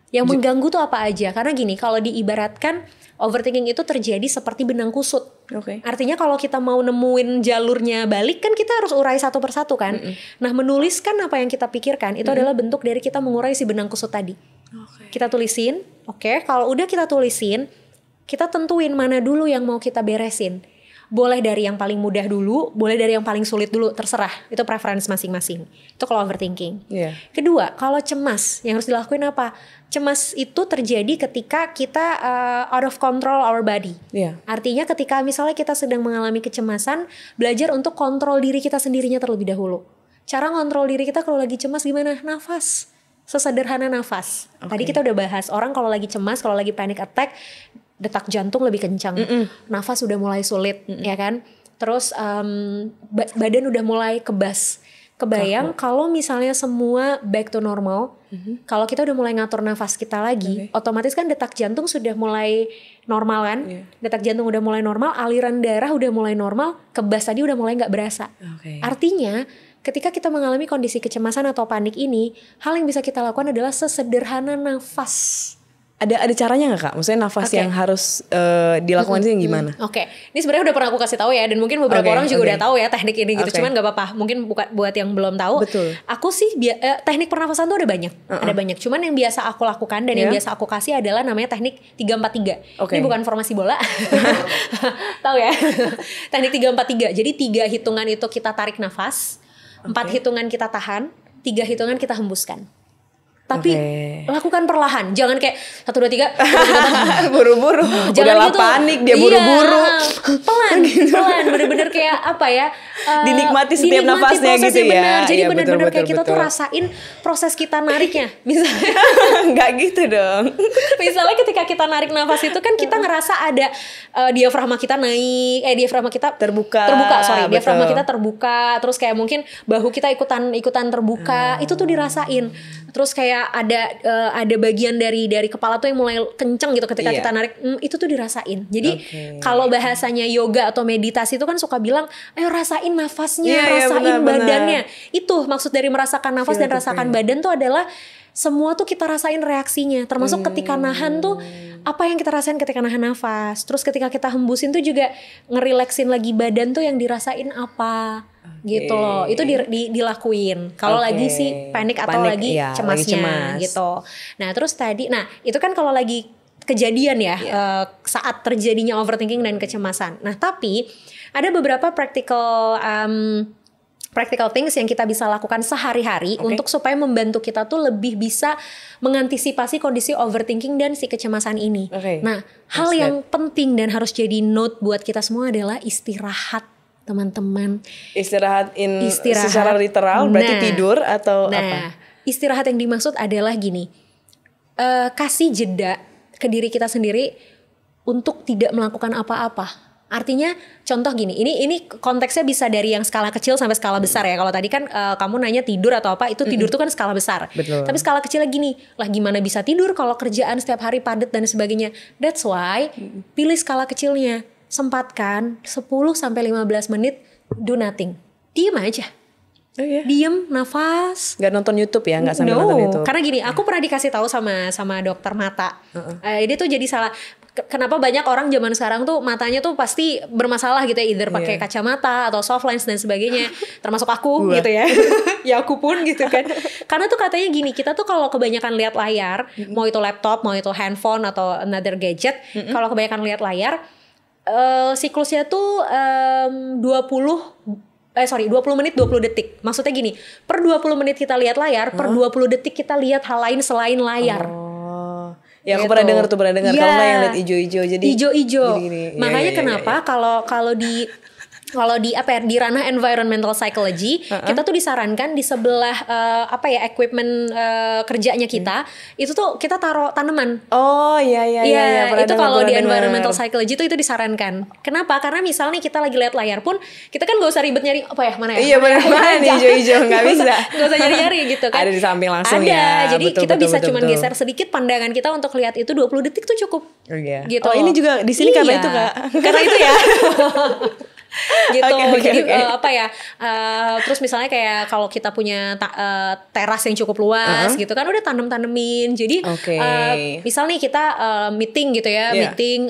Yang mengganggu tuh apa aja. Karena gini, kalau diibaratkan overthinking itu terjadi seperti benang kusut. Artinya kalau kita mau nemuin jalurnya balik kan kita harus urai satu persatu kan. Nah, menuliskan apa yang kita pikirkan itu adalah bentuk dari kita mengurai si benang kusut tadi. Kita tulisin, kalau udah kita tulisin, kita tentuin mana dulu yang mau kita beresin. Boleh dari yang paling mudah dulu, boleh dari yang paling sulit dulu, terserah. Itu preference masing-masing. Itu kalau overthinking. Kedua, kalau cemas, yang harus dilakuin apa? Cemas itu terjadi ketika kita out of control our body. Artinya ketika misalnya kita sedang mengalami kecemasan, belajar untuk kontrol diri kita sendirinya terlebih dahulu. Cara ngontrol diri kita kalau lagi cemas gimana? Nafas. Sesederhana nafas. Tadi kita udah bahas, orang kalau lagi cemas, kalau lagi panic attack, detak jantung lebih kencang, nafas udah mulai sulit, ya kan? Terus badan udah mulai kebas. Kebayang kalau misalnya semua back to normal, kalau kita udah mulai ngatur nafas kita lagi, otomatis kan detak jantung sudah mulai normal kan? Detak jantung udah mulai normal, aliran darah udah mulai normal, kebas tadi udah mulai nggak berasa. Artinya ketika kita mengalami kondisi kecemasan atau panik ini, hal yang bisa kita lakukan adalah sesederhana nafas. Ada caranya gak Kak? Maksudnya nafas yang harus dilakukan sih gimana? Ini sebenarnya udah pernah aku kasih tahu ya, dan mungkin beberapa orang juga udah tahu ya teknik ini gitu. Cuman gak apa-apa, mungkin buat yang belum tahu. Aku sih teknik pernafasan tuh ada banyak, ada banyak. Cuman yang biasa aku lakukan dan yang biasa aku kasih adalah namanya teknik 3-4-3. Ini bukan formasi bola, tahu ya? Teknik 3-4-3. Jadi 3 hitungan itu kita tarik nafas, 4 hitungan kita tahan, 3 hitungan kita hembuskan. Tapi lakukan perlahan, jangan kayak 1, 2, 3 buru-buru, jangan gitu, panik dia buru-buru, pelan, bener-bener kayak apa ya? Dinikmati setiap nafasnya gitu ya. Jadi bener-bener kayak kita tuh rasain proses kita nariknya, misalnya. Nggak gitu dong. Misalnya ketika kita narik nafas itu kan kita ngerasa ada diafragma kita naik, diafragma kita terbuka, diafragma kita terbuka, terus kayak mungkin bahu kita ikutan terbuka, itu tuh dirasain. Terus kayak ada bagian dari kepala tuh yang mulai kenceng gitu ketika kita narik, itu tuh dirasain. Jadi kalau bahasanya yoga atau meditasi itu kan suka bilang, ayo rasain nafasnya, rasain badannya. Itu maksud dari merasakan nafas dan rasakan badan tuh adalah semua tuh kita rasain reaksinya. Termasuk ketika nahan tuh apa yang kita rasain ketika nahan nafas. Terus ketika kita hembusin tuh juga ngerileksin lagi badan tuh yang dirasain apa. Gitu loh, itu dilakuin kalau lagi sih panik atau lagi cemasnya gitu. Nah terus tadi, itu kan kalau lagi kejadian ya, saat terjadinya overthinking dan kecemasan. Nah tapi ada beberapa practical things yang kita bisa lakukan sehari-hari untuk supaya membantu kita tuh lebih bisa mengantisipasi kondisi overthinking dan si kecemasan ini. Nah hal yang penting dan harus jadi note buat kita semua adalah istirahat. Teman-teman, istirahat secara literal berarti tidur atau apa? Istirahat yang dimaksud adalah gini, kasih jeda ke diri kita sendiri untuk tidak melakukan apa-apa. Artinya contoh gini, ini konteksnya bisa dari yang skala kecil sampai skala besar ya. Kalau tadi kan kamu nanya tidur atau apa, itu tidur tuh kan skala besar. Tapi skala kecilnya gini, lah gimana bisa tidur kalau kerjaan setiap hari padat dan sebagainya. That's why pilih skala kecilnya. Sempatkan 10-15 menit do nothing. Diem aja. Diem, nafas. Gak nonton YouTube ya, gak sambil nonton YouTube. Karena gini, aku pernah dikasih tahu sama dokter mata. Dia tuh jadi salah. Kenapa banyak orang zaman sekarang tuh matanya tuh pasti bermasalah gitu ya, either pakai kacamata atau soft lens dan sebagainya. Termasuk aku gitu ya. Ya aku pun gitu kan. Karena tuh katanya gini, kita tuh kalau kebanyakan lihat layar, mau itu laptop, mau itu handphone atau another gadget, kalau kebanyakan lihat layar, siklusnya tuh 20 menit 20 detik. Maksudnya gini, per 20 menit kita lihat layar, per 20 detik kita lihat hal lain selain layar. Ya aku pernah dengar kalau nggak yang lihat ijo-ijo jadi ijo-ijo. Makanya kenapa kalau di ranah environmental psychology, kita tuh disarankan di sebelah equipment kerjanya kita, itu tuh kita taruh tanaman. Iya. Itu kalau di environmental psychology itu disarankan. Kenapa? Karena misalnya kita lagi lihat layar pun, kita kan gak usah ribet nyari mana ya. Iya benar nih hijau-hijau nggak bisa. Gak usah nyari-nyari gitu kan. Ada di samping langsung ya. Jadi kita bisa cuma geser sedikit pandangan kita untuk lihat itu 20 detik tuh cukup. Gitu. Ini juga di sini karena itu Kak. Karena itu ya. Gitu. Jadi terus misalnya kayak kalau kita punya teras yang cukup luas gitu kan, udah tanemin. Jadi misal nih kita meeting gitu ya, meeting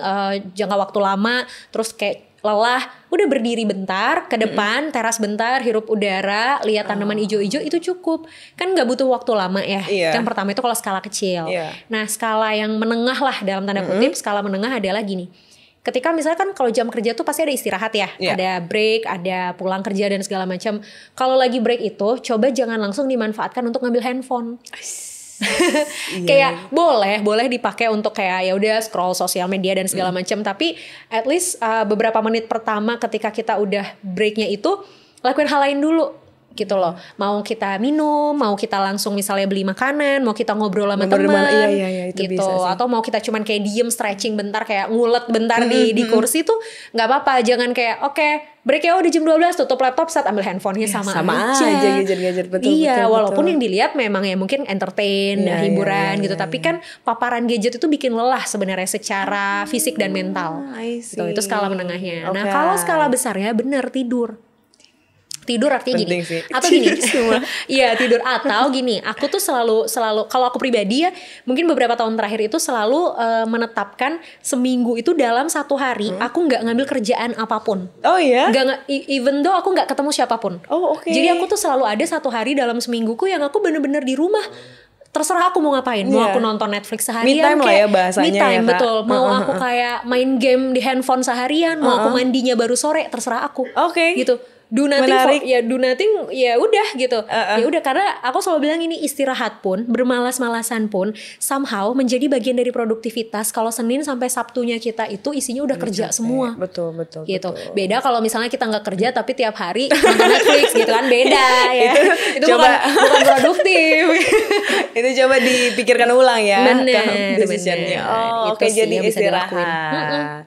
jangka waktu lama, terus kayak lelah, udah berdiri bentar ke depan, teras bentar, hirup udara, lihat tanaman hijau-hijau itu cukup. Kan nggak butuh waktu lama ya. Yang pertama itu kalau skala kecil. Nah, skala yang menengah lah dalam tanda kutip, skala menengah adalah gini. Ketika misalnya kan kalau jam kerja tuh pasti ada istirahat ya, ada break, ada pulang kerja dan segala macam. Kalau lagi break itu, coba jangan langsung dimanfaatkan untuk ngambil handphone. Kayak boleh dipakai untuk kayak ya udah scroll sosial media dan segala macam. Tapi at least beberapa menit pertama ketika kita udah breaknya itu lakuin hal lain dulu. Gitu loh, mau kita minum, mau kita langsung misalnya beli makanan, mau kita ngobrol sama teman, itu gitu, atau mau kita cuman kayak diem stretching bentar, kayak ngulet bentar di kursi tuh nggak apa-apa, jangan kayak oke, break ya udah jam 12 tutup laptop, saat ambil handphonenya sama aja gadget betul. Walaupun yang dilihat memang ya mungkin entertain, hiburan gitu, tapi kan paparan gadget itu bikin lelah sebenarnya secara fisik dan mental. Gitu, itu skala menengahnya. Nah kalau skala besarnya benar tidur artinya gini atau gini iya tidur atau gini, aku tuh selalu kalau aku pribadi ya mungkin beberapa tahun terakhir itu selalu menetapkan seminggu itu dalam satu hari aku nggak ngambil kerjaan apapun. Nggak, even though aku nggak ketemu siapapun. Jadi aku tuh selalu ada satu hari dalam semingguku yang aku bener-bener di rumah. Terserah aku mau ngapain, mau aku nonton Netflix seharian, me time lah ya bahasanya. Me time, betul. Mau aku kayak main game di handphone seharian, mau aku mandinya baru sore, terserah aku. Gitu. Do nothing ya udah gitu. Ya udah, karena aku selalu bilang ini, istirahat pun, bermalas-malasan pun somehow menjadi bagian dari produktivitas. Kalau Senin sampai Sabtunya kita itu isinya udah kerja semua. Betul. Gitu. Beda kalau misalnya kita nggak kerja tapi tiap hari nonton Netflix gitu kan, beda ya. itu bukan produktif. Itu coba dipikirkan ulang ya. Bener. Decisionnya. Oke, jadi istirahat.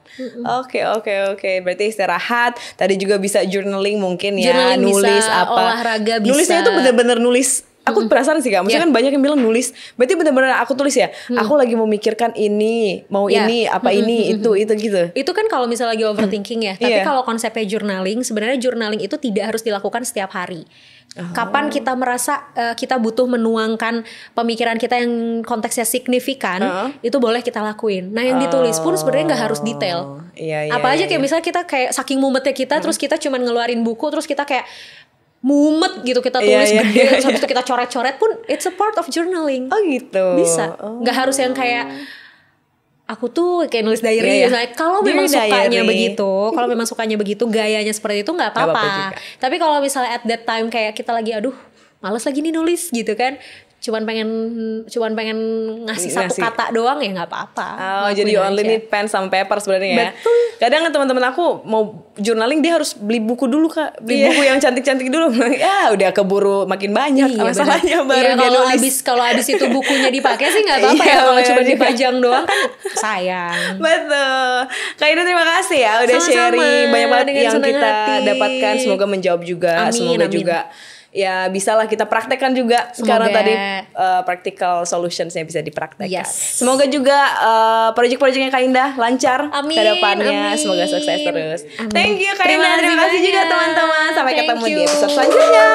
Oke. Berarti istirahat. Tadi juga bisa journaling mungkin ya, journaling nulis bisa, apa, olahraga bisa. Nulisnya itu bener-bener nulis. Aku penasaran sih Kak, maksudnya kan banyak yang bilang nulis, berarti bener-bener aku tulis ya. Aku lagi memikirkan ini, mau ini, apa ini, itu gitu. Itu kan kalau misalnya lagi overthinking ya. Tapi kalau konsepnya journaling, sebenarnya journaling itu tidak harus dilakukan setiap hari. Kapan kita merasa kita butuh menuangkan pemikiran kita yang konteksnya signifikan, itu boleh kita lakuin. Nah yang ditulis pun sebenarnya nggak harus detail. Apa aja kayak misalnya kita kayak saking mumetnya kita, terus kita cuman ngeluarin buku, terus kita kayak mumet gitu, kita tulis gede, terus habis itu kita coret-coret pun it's a part of journaling. Gitu. Bisa. Nggak harus yang kayak aku tuh kayak nulis diary. Kalau memang sukanya begitu, kalau memang sukanya begitu, gayanya seperti itu nggak apa-apa. Tapi kalau misalnya at that time kayak kita lagi males lagi nih nulis gitu kan, cuman pengen ngasih satu kata doang, ya nggak apa-apa. Jadi only need pen sama paper sebenarnya ya. Betul. Kadang teman-teman aku mau journaling dia harus beli buku dulu Kak, beli buku yang cantik-cantik dulu. Ya udah keburu makin banyak masalahnya baru dia nulis. Kalau habis itu bukunya dipakai sih nggak apa-apa ya. Kalau cuma dipajang doang kan sayang. Betul. Kak Ida terima kasih ya udah sharing banyak banget yang kita dapatkan. Semoga menjawab juga. Semoga juga ya bisalah kita praktekkan juga. Karena tadi practical solutionsnya bisa dipraktekkan. Semoga juga project-projectnya Kak Indah lancar ke depannya. Semoga sukses terus. Thank you Kak Indah. Terima kasih juga teman-teman. Sampai ketemu di episode selanjutnya.